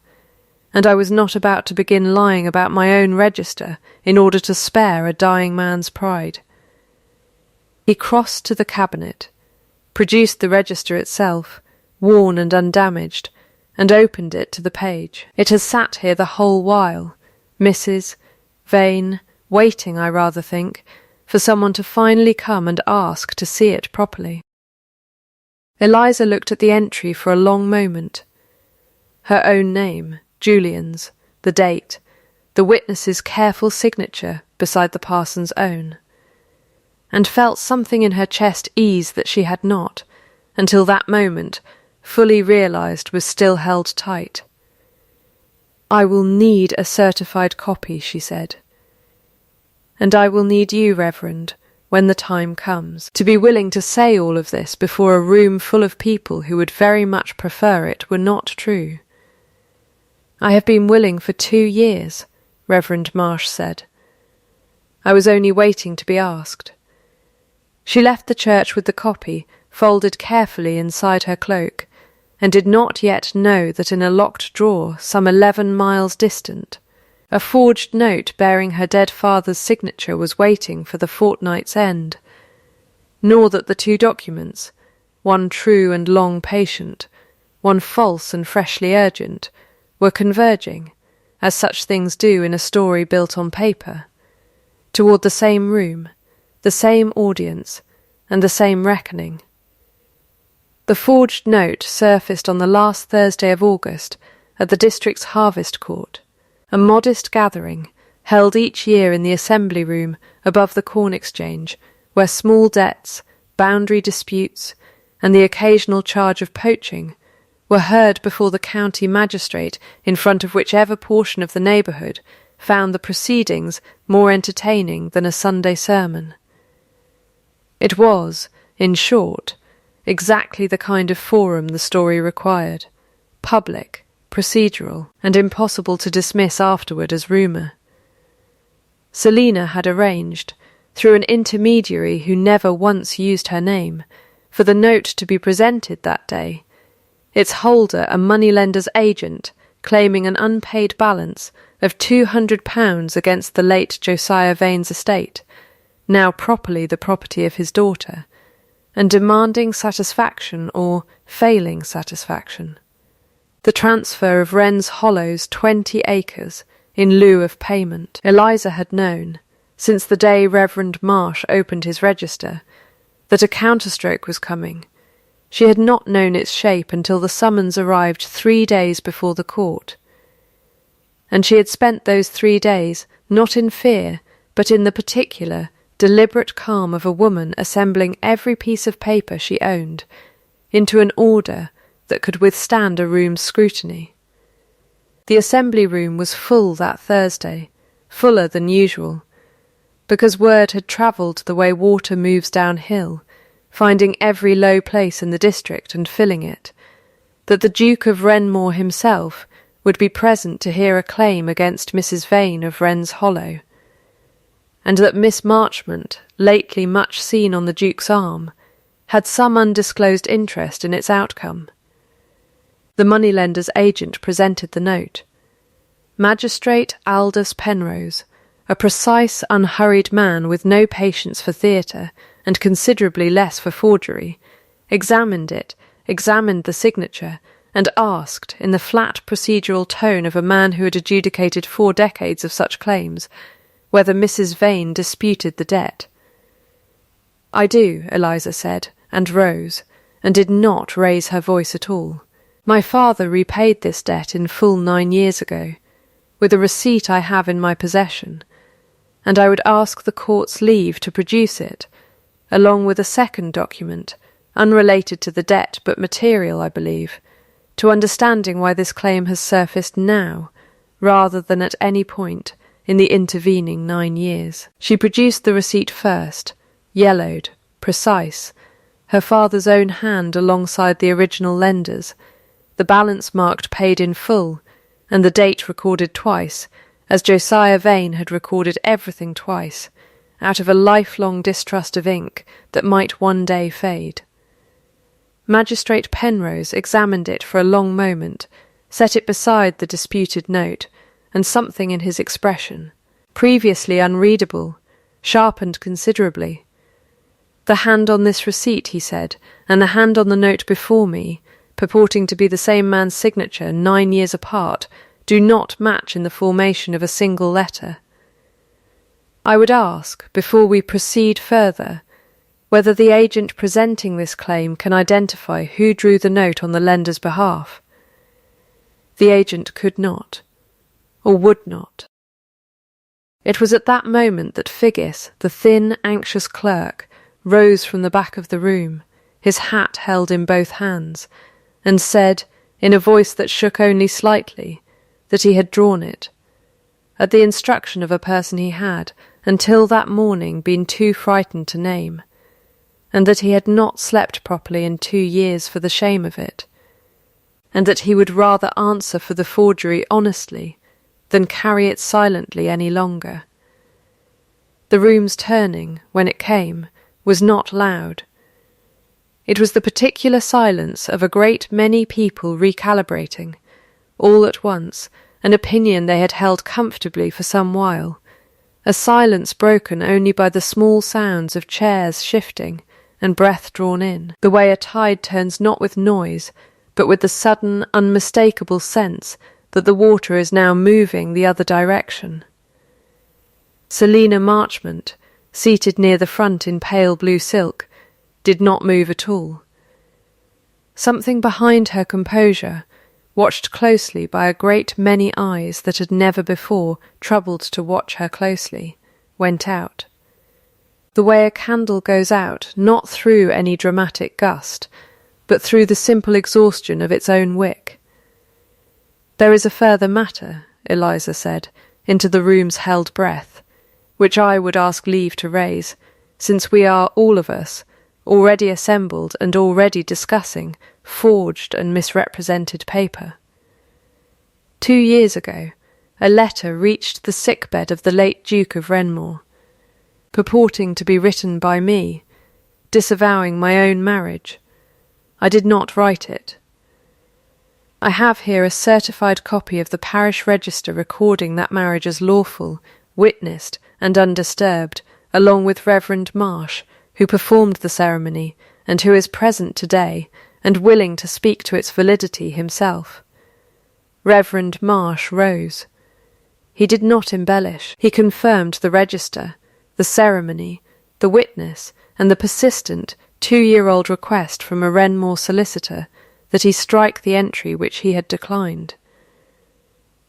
[SPEAKER 1] and I was not about to begin lying about my own register in order to spare a dying man's pride. He crossed to the cabinet, produced the register itself, worn and undamaged, and opened it to the page. It has sat here the whole while, Mrs. Vane, waiting, I rather think, for someone to finally come and ask to see it properly. Eliza looked at the entry for a long moment. Her own name, Julian's, the date, the witness's careful signature beside the parson's own, and felt something in her chest ease that she had not, until that moment, fully realised was still held tight. "I will need a certified copy," she said. "And I will need you, Reverend, when the time comes, to be willing to say all of this before a room full of people who would very much prefer it were not true." "I have been willing for 2 years," Reverend Marsh said. "I was only waiting to be asked." She left the church with the copy folded carefully inside her cloak, and did not yet know that in a locked drawer some 11 miles distant, a forged note bearing her dead father's signature was waiting for the fortnight's end, nor that the 2 documents, one true and long patient, one false and freshly urgent, were converging, as such things do in a story built on paper, toward the same room, the same audience, and the same reckoning. The forged note surfaced on the last Thursday of August at the district's harvest court, a modest gathering held each year in the assembly room above the corn exchange, where small debts, boundary disputes, and the occasional charge of poaching were heard before the county magistrate, in front of whichever portion of the neighbourhood found the proceedings more entertaining than a Sunday sermon. It was, in short, exactly the kind of forum the story required, public, procedural, and impossible to dismiss afterward as rumour. Selina had arranged, through an intermediary who never once used her name, for the note to be presented that day, its holder a moneylender's agent claiming an unpaid balance of £200 against the late Josiah Vane's estate, now properly the property of his daughter, and demanding satisfaction or failing satisfaction. The transfer of Wren's Hollow's 20 acres in lieu of payment. Eliza had known, since the day Reverend Marsh opened his register, that a counterstroke was coming. She had not known its shape until the summons arrived 3 days before the court. And she had spent those 3 days, not in fear, but in the particular, deliberate calm of a woman assembling every piece of paper she owned into an order that could withstand a room's scrutiny. The assembly room was full that Thursday, fuller than usual, because word had travelled the way water moves downhill, finding every low place in the district and filling it, that the Duke of Wrenmore himself would be present to hear a claim against Mrs. Vane of Wren's Hollow, and that Miss Marchmont, lately much seen on the Duke's arm, had some undisclosed interest in its outcome. The moneylender's agent presented the note. Magistrate Aldous Penrose, a precise, unhurried man with no patience for theatre and considerably less for forgery, examined it, examined the signature, and asked, in the flat procedural tone of a man who had adjudicated 4 decades of such claims, whether Mrs. Vane disputed the debt. "I do," Eliza said, and rose, and did not raise her voice at all. "My father repaid this debt in full 9 years ago, with a receipt I have in my possession, and I would ask the court's leave to produce it, along with a second document, unrelated to the debt but material, I believe, to understanding why this claim has surfaced now, rather than at any point in the intervening 9 years. She produced the receipt first, yellowed, precise, her father's own hand alongside the original lender's, the balance marked paid in full, and the date recorded twice, as Josiah Vane had recorded everything twice, out of a lifelong distrust of ink that might one day fade. Magistrate Penrose examined it for a long moment, set it beside the disputed note, and something in his expression, previously unreadable, sharpened considerably. "The hand on this receipt," he said, "and the hand on the note before me, purporting to be the same man's signature 9 years apart, do not match in the formation of a single letter. I would ask, before we proceed further, whether the agent presenting this claim can identify who drew the note on the lender's behalf." The agent could not, or would not. It was at that moment that Figgis, the thin, anxious clerk, rose from the back of the room, his hat held in both hands, and said, in a voice that shook only slightly, that he had drawn it, at the instruction of a person he had, until that morning, been too frightened to name, and that he had not slept properly in 2 years for the shame of it, and that he would rather answer for the forgery honestly than carry it silently any longer. The room's turning, when it came, was not loud. It was the particular silence of a great many people recalibrating, all at once, an opinion they had held comfortably for some while, a silence broken only by the small sounds of chairs shifting and breath drawn in, the way a tide turns not with noise, but with the sudden, unmistakable sense that the water is now moving the other direction. Selina Marchmont, seated near the front in pale blue silk, did not move at all. Something behind her composure, watched closely by a great many eyes that had never before troubled to watch her closely, went out. The way a candle goes out, not through any dramatic gust, but through the simple exhaustion of its own wick. "There is a further matter," Eliza said, into the room's held breath, "which I would ask leave to raise, since we are, all of us, already assembled and already discussing forged and misrepresented paper. 2 years ago, a letter reached the sickbed of the late Duke of Renmore, purporting to be written by me, disavowing my own marriage. I did not write it. I have here a certified copy of the parish register recording that marriage as lawful, witnessed and undisturbed, along with Reverend Marsh, who performed the ceremony and who is present today and willing to speak to its validity himself." Reverend Marsh rose. He did not embellish. He confirmed the register, the ceremony, the witness, and the persistent 2-year-old request from a Renmore solicitor that he strike the entry which he had declined.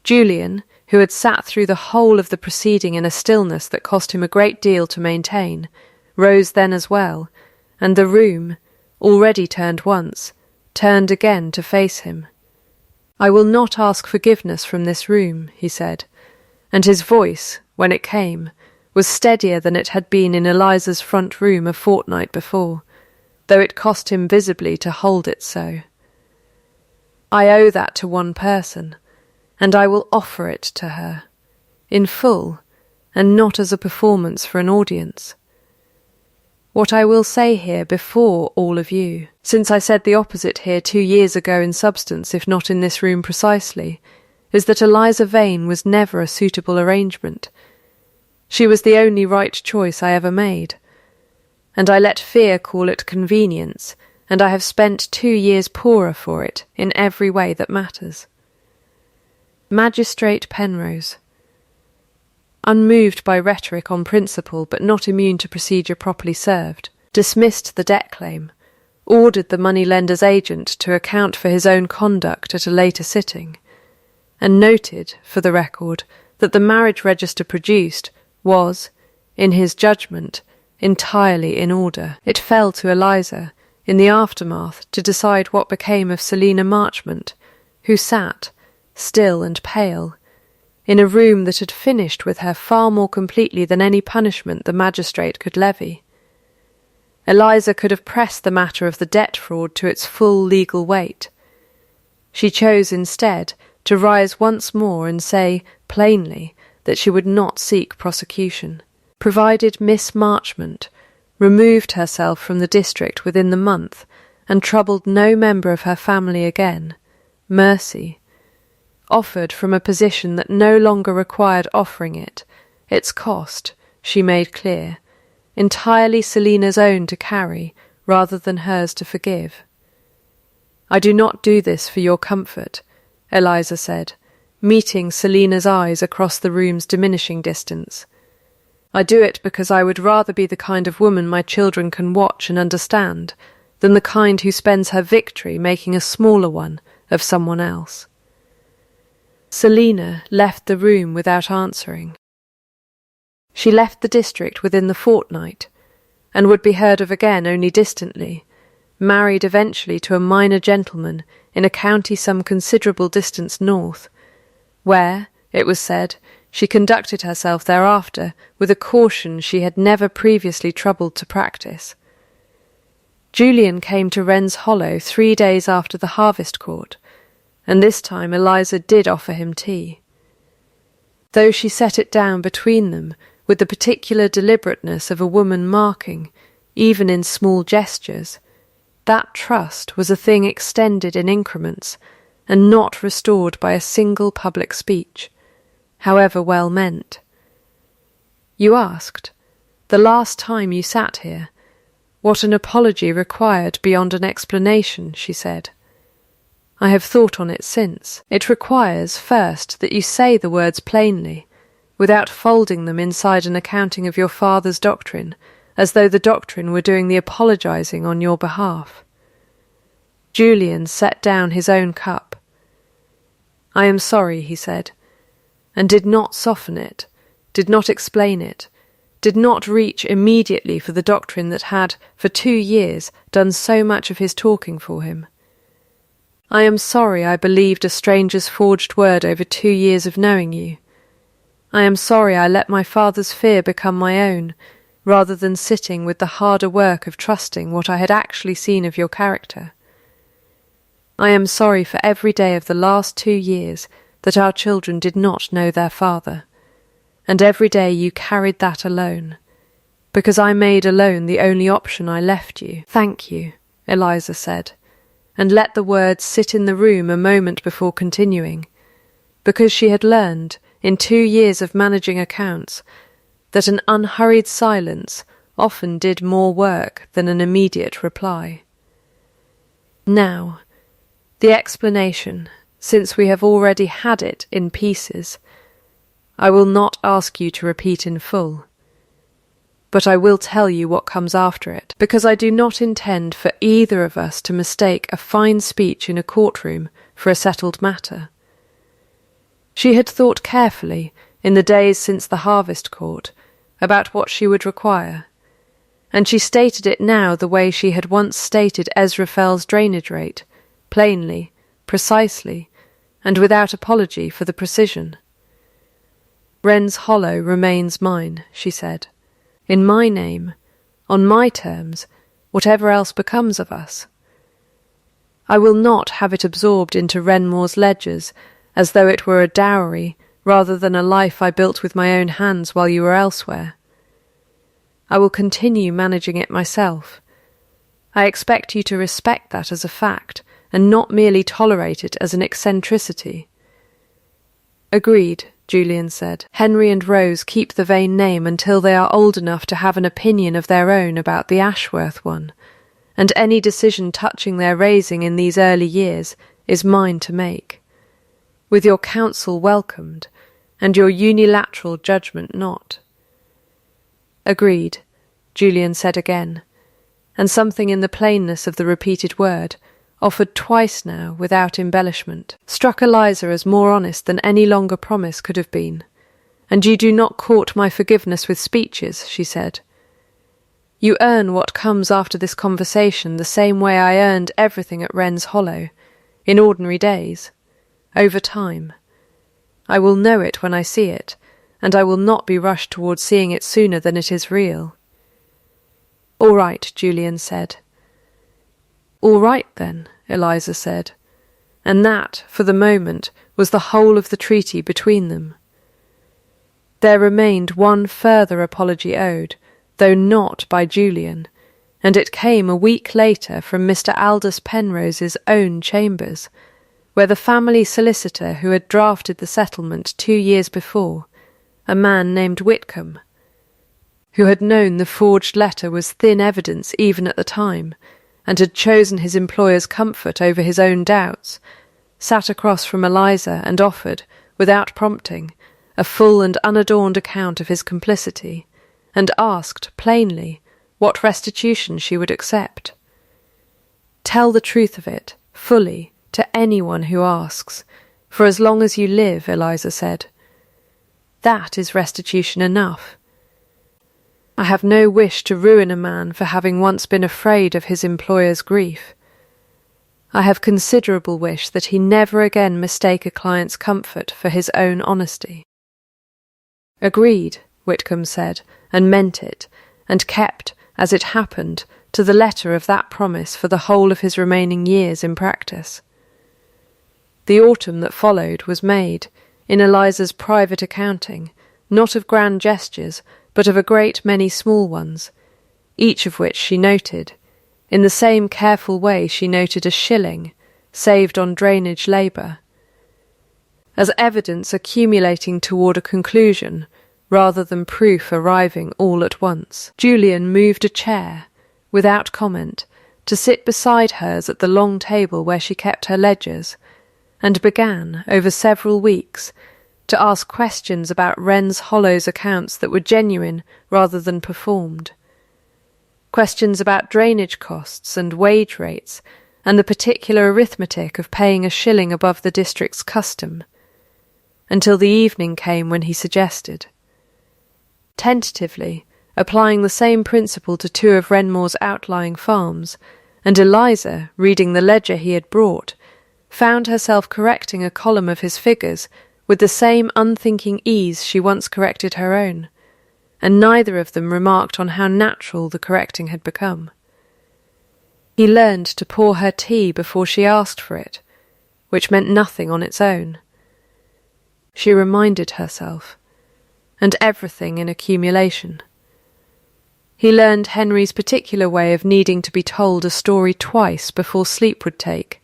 [SPEAKER 1] Julian, who had sat through the whole of the proceeding in a stillness that cost him a great deal to maintain, rose then as well, and the room, already turned once, turned again to face him. "I will not ask forgiveness from this room," he said, and his voice, when it came, was steadier than it had been in Eliza's front room a fortnight before, though it cost him visibly to hold it so. "I owe that to one person, and I will offer it to her, in full, and not as a performance for an audience. What I will say here before all of you, since I said the opposite here 2 years ago in substance, if not in this room precisely, is that Eliza Vane was never a suitable arrangement. She was the only right choice I ever made, and I let fear call it convenience, and I have spent 2 years poorer for it in every way that matters." Magistrate Penrose, unmoved by rhetoric on principle but not immune to procedure properly served, dismissed the debt claim, ordered the money-lender's agent to account for his own conduct at a later sitting, and noted, for the record, that the marriage register produced was, in his judgment, entirely in order. It fell to Eliza, in the aftermath, to decide what became of Selina Marchmont, who sat, still and pale, in a room that had finished with her far more completely than any punishment the magistrate could levy. Eliza could have pressed the matter of the debt fraud to its full legal weight. She chose instead to rise once more and say plainly that she would not seek prosecution, provided Miss Marchmont removed herself from the district within the month and troubled no member of her family again. Mercy, offered from a position that no longer required offering it, its cost, she made clear, entirely Selina's own to carry rather than hers to forgive. "I do not do this for your comfort," Eliza said, meeting Selina's eyes across the room's diminishing distance. "I do it because I would rather be the kind of woman my children can watch and understand than the kind who spends her victory making a smaller one of someone else." Selina left the room without answering. She left the district within the fortnight, and would be heard of again only distantly, married eventually to a minor gentleman in a county some considerable distance north, where, it was said, she conducted herself thereafter with a caution she had never previously troubled to practice. Julian came to Wren's Hollow 3 days after the harvest court, and this time Eliza did offer him tea. Though she set it down between them with the particular deliberateness of a woman marking, even in small gestures, that trust was a thing extended in increments and not restored by a single public speech, however well meant. "You asked, the last time you sat here, what an apology required beyond an explanation," she said. "I have thought on it since. It requires, first, that you say the words plainly, without folding them inside an accounting of your father's doctrine, as though the doctrine were doing the apologizing on your behalf." Julian set down his own cup. "I am sorry," he said, and did not soften it, did not explain it, did not reach immediately for the doctrine that had, for 2 years, done so much of his talking for him. "I am sorry I believed a stranger's forged word over 2 years of knowing you. I am sorry I let my father's fear become my own, rather than sitting with the harder work of trusting what I had actually seen of your character. I am sorry for every day of the last 2 years that our children did not know their father, and every day you carried that alone, because I made alone the only option I left you." "Thank you," Eliza said, and let the words sit in the room a moment before continuing, because she had learned, in 2 years of managing accounts, that an unhurried silence often did more work than an immediate reply. "Now, the explanation, since we have already had it in pieces, I will not ask you to repeat in full, but I will tell you what comes after it, because I do not intend for either of us to mistake a fine speech in a courtroom for a settled matter." She had thought carefully, in the days since the harvest court, about what she would require, and she stated it now the way she had once stated Ezrafil's drainage rate, plainly, precisely, and without apology for the precision. "Wren's Hollow remains mine," she said, "in my name, on my terms, whatever else becomes of us. I will not have it absorbed into Wrenmore's ledgers as though it were a dowry rather than a life I built with my own hands while you were elsewhere. I will continue managing it myself. I expect you to respect that as a fact, and not merely tolerate it as an eccentricity." "Agreed," Julian said. "Henry and Rose keep the vain name until they are old enough to have an opinion of their own about the Ashworth one, and any decision touching their raising in these early years is mine to make, with your counsel welcomed, and your unilateral judgment not." "Agreed," Julian said again, and something in the plainness of the repeated word, offered twice now without embellishment, struck Eliza as more honest than any longer promise could have been. "And you do not court my forgiveness with speeches," she said. You earn what comes after this conversation the same way I earned everything at Wren's Hollow, in ordinary days, over time. I will know it when I see it, and I will not be rushed towards seeing it sooner than it is real." "All right," Julian said. "All right, then," Eliza said, and that, for the moment, was the whole of the treaty between them. There remained one further apology owed, though not by Julian, and it came a week later from Mr. Aldous Penrose's own chambers, where the family solicitor who had drafted the settlement 2 years before, a man named Whitcomb, who had known the forged letter was thin evidence even at the time, and had chosen his employer's comfort over his own doubts, sat across from Eliza and offered, without prompting, a full and unadorned account of his complicity, and asked, plainly, what restitution she would accept. "Tell the truth of it, fully, to anyone who asks, for as long as you live," Eliza said. "That is restitution enough. I have no wish to ruin a man for having once been afraid of his employer's grief. I have considerable wish that he never again mistake a client's comfort for his own honesty." "Agreed," Whitcomb said, and meant it, and kept, as it happened, to the letter of that promise for the whole of his remaining years in practice. The autumn that followed was made, in Eliza's private accounting, not of grand gestures, but of a great many small ones, each of which she noted, in the same careful way she noted a shilling, saved on drainage labour, as evidence accumulating toward a conclusion, rather than proof arriving all at once. Julian moved a chair, without comment, to sit beside hers at the long table where she kept her ledgers, and began, over several weeks, to ask questions about Wren's Hollow's accounts that were genuine rather than performed. Questions about drainage costs and wage rates, and the particular arithmetic of paying a shilling above the district's custom, until the evening came when he suggested, tentatively, applying the same principle to 2 of Wrenmore's outlying farms, and Eliza, reading the ledger he had brought, found herself correcting a column of his figures with the same unthinking ease she once corrected her own, and neither of them remarked on how natural the correcting had become. He learned to pour her tea before she asked for it, which meant nothing on its own. She reminded herself, and everything in accumulation. He learned Henry's particular way of needing to be told a story twice before sleep would take,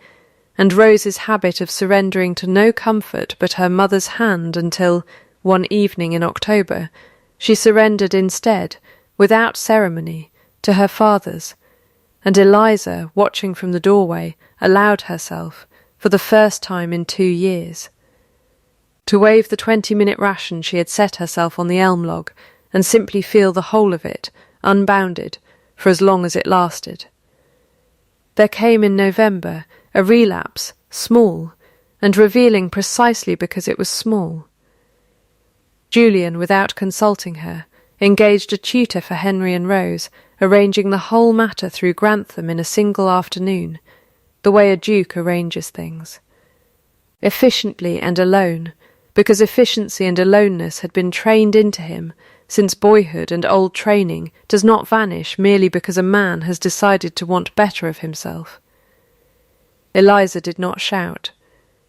[SPEAKER 1] and Rose's habit of surrendering to no comfort but her mother's hand until, one evening in October, she surrendered instead, without ceremony, to her father's, and Eliza, watching from the doorway, allowed herself, for the first time in 2 years, to waive the 20-minute ration she had set herself on the elm log, and simply feel the whole of it, unbounded, for as long as it lasted. There came in November a relapse, small, and revealing precisely because it was small. Julian, without consulting her, engaged a tutor for Henry and Rose, arranging the whole matter through Grantham in a single afternoon, the way a duke arranges things. Efficiently and alone, because efficiency and aloneness had been trained into him, since boyhood and old training does not vanish merely because a man has decided to want better of himself. Eliza did not shout.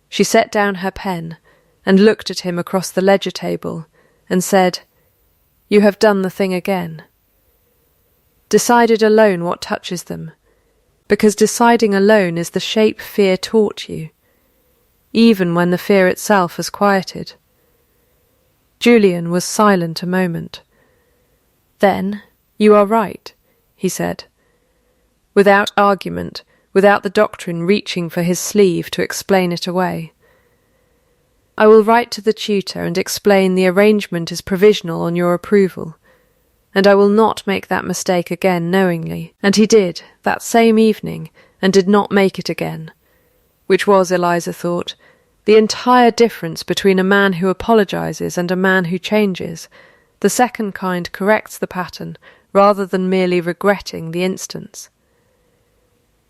[SPEAKER 1] She set down her pen, and looked at him across the ledger table, and said, "You have done the thing again." Decided alone what touches them, because deciding alone is the shape fear taught you, even when the fear itself has quieted. Julian was silent a moment. "Then, you are right," he said, without argument, without the doctrine reaching for his sleeve to explain it away. "I will write to the tutor and explain the arrangement is provisional on your approval, and I will not make that mistake again knowingly." And he did, that same evening, and did not make it again, which was, Eliza thought, the entire difference between a man who apologizes and a man who changes. The second kind corrects the pattern, rather than merely regretting the instance.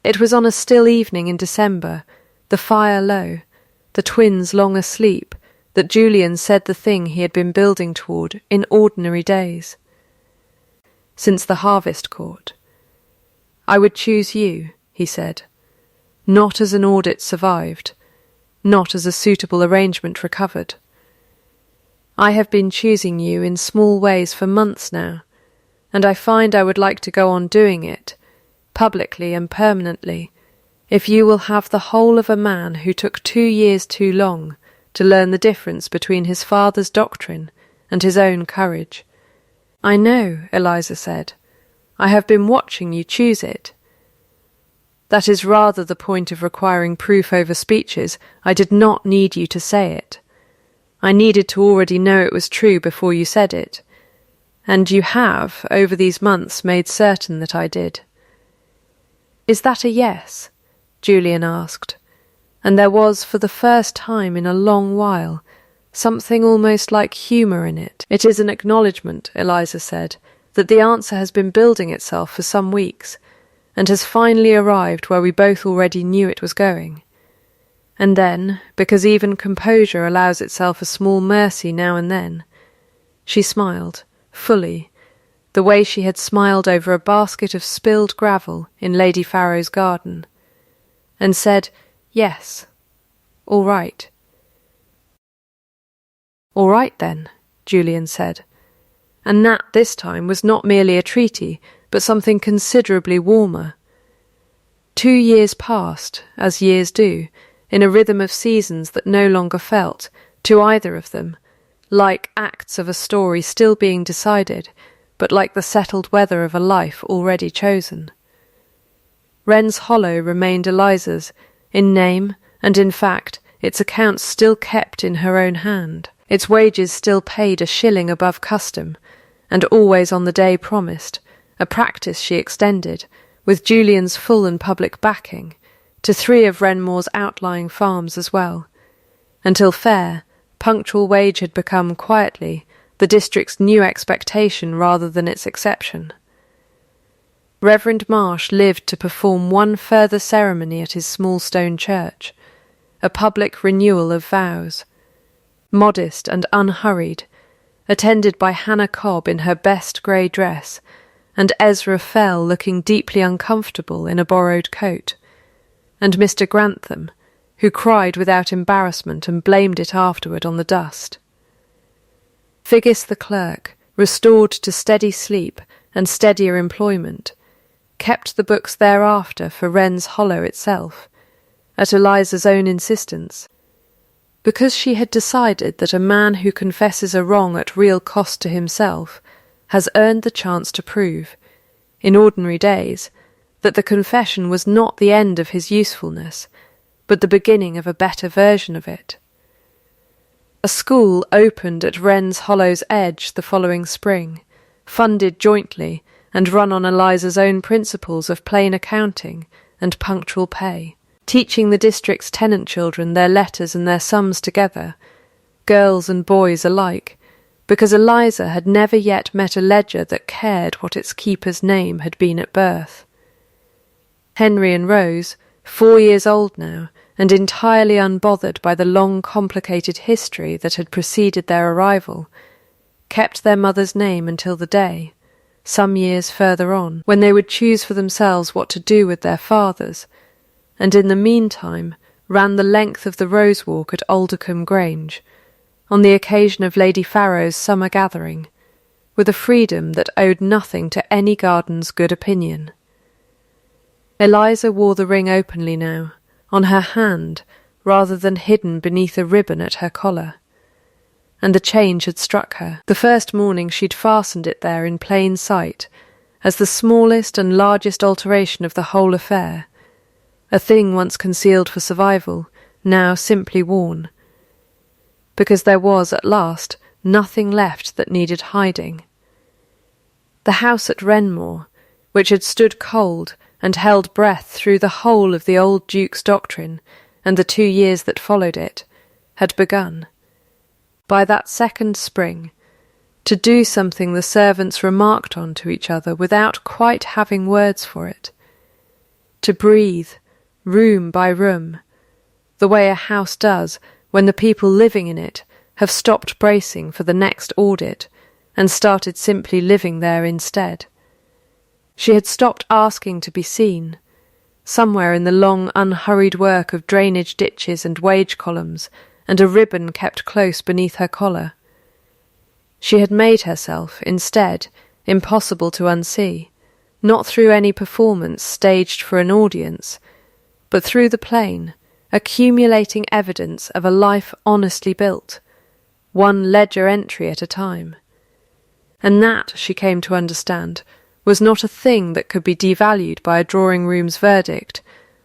[SPEAKER 1] It was on a still evening in December, the fire low, the twins long asleep, that Julian said the thing he had been building toward in ordinary days. Since the harvest court. "I would choose you," he said, "not as an audit survived, not as a suitable arrangement recovered. I have been choosing you in small ways for months now, and I find I would like to go on doing it, publicly and permanently, if you will have the whole of a man who took 2 years too long to learn the difference between his father's doctrine and his own courage." "I know," Eliza said. "I have been watching you choose it." "That is rather the point of requiring proof over speeches. I did not need you to say it. I needed to already know it was true before you said it, and you have, over these months, made certain that I did." "Is that a yes?" Julian asked, and there was, for the first time in a long while, something almost like humour in it. "It is an acknowledgement," Eliza said, "that the answer has been building itself for some weeks, and has finally arrived where we both already knew it was going. And then, because even composure allows itself a small mercy now and then," she smiled, fully, the way she had smiled over a basket of spilled gravel in Lady Farrow's garden, and said, "Yes, all right." "All right, then," Julian said, and that this time was not merely a treaty, but something considerably warmer. 2 years passed, as years do, in a rhythm of seasons that no longer felt, to either of them, like acts of a story still being decided, but like the settled weather of a life already chosen. Wren's Hollow remained Eliza's, in name and in fact, its accounts still kept in her own hand, its wages still paid a shilling above custom, and always on the day promised, a practice she extended, with Julian's full and public backing, to 3 of Wrenmore's outlying farms as well, until fair, punctual wage had become, quietly, the district's new expectation rather than its exception. Reverend Marsh lived to perform one further ceremony at his small stone church, a public renewal of vows, modest and unhurried, attended by Hannah Cobb in her best grey dress, and Ezra Fell looking deeply uncomfortable in a borrowed coat, and Mr. Grantham, who cried without embarrassment and blamed it afterward on the dust. Figgis the clerk, restored to steady sleep and steadier employment, kept the books thereafter for Wren's Hollow itself, at Eliza's own insistence, because she had decided that a man who confesses a wrong at real cost to himself has earned the chance to prove, in ordinary days, that the confession was not the end of his usefulness, but the beginning of a better version of it. A school opened at Wren's Hollow's edge the following spring, funded jointly and run on Eliza's own principles of plain accounting and punctual pay, teaching the district's tenant children their letters and their sums together, girls and boys alike, because Eliza had never yet met a ledger that cared what its keeper's name had been at birth. Henry and Rose, 4 years old now, and entirely unbothered by the long, complicated history that had preceded their arrival, kept their mother's name until the day, some years further on, when they would choose for themselves what to do with their fathers, and in the meantime ran the length of the rose walk at Aldercombe Grange, on the occasion of Lady Farrow's summer gathering, with a freedom that owed nothing to any garden's good opinion. Eliza wore the ring openly now, on her hand, rather than hidden beneath a ribbon at her collar, and the change had struck her. The first morning she'd fastened it there in plain sight, as the smallest and largest alteration of the whole affair, a thing once concealed for survival, now simply worn, because there was, at last, nothing left that needed hiding. The house at Wrenmore, which had stood cold and held breath through the whole of the old Duke's doctrine and the 2 years that followed it, had begun. By that second spring, To do something the servants remarked on to each other without quite having words for it. To breathe, room by room, the way a house does when the people living in it have stopped bracing for the next audit and started simply living there instead. She had stopped asking to be seen. Somewhere in the long, unhurried work of drainage ditches and wage columns, and a ribbon kept close beneath her collar. She had made herself, instead, impossible to unsee, not through any performance staged for an audience, but through the plain, accumulating evidence of a life honestly built, one ledger entry at a time. And that, she came to understand, was not a thing that could be devalued by a drawing-room's verdict,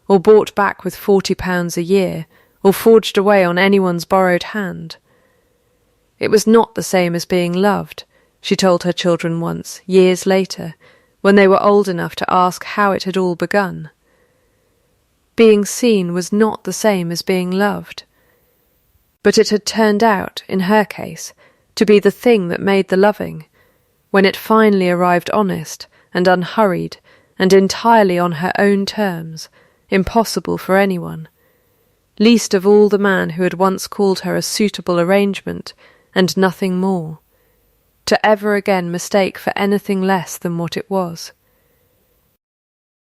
[SPEAKER 1] or bought back with £40 a year, or forged away on anyone's borrowed hand. It was not the same as being loved, she told her children once, years later, when they were old enough to ask how it had all begun. Being seen was not the same as being loved. But it had turned out, in her case, to be the thing that made the loving, when it finally arrived honest and unhurried and entirely on her own terms, impossible for anyone, least of all the man who had once called her a suitable arrangement and nothing more, to ever again mistake for anything less than what it was.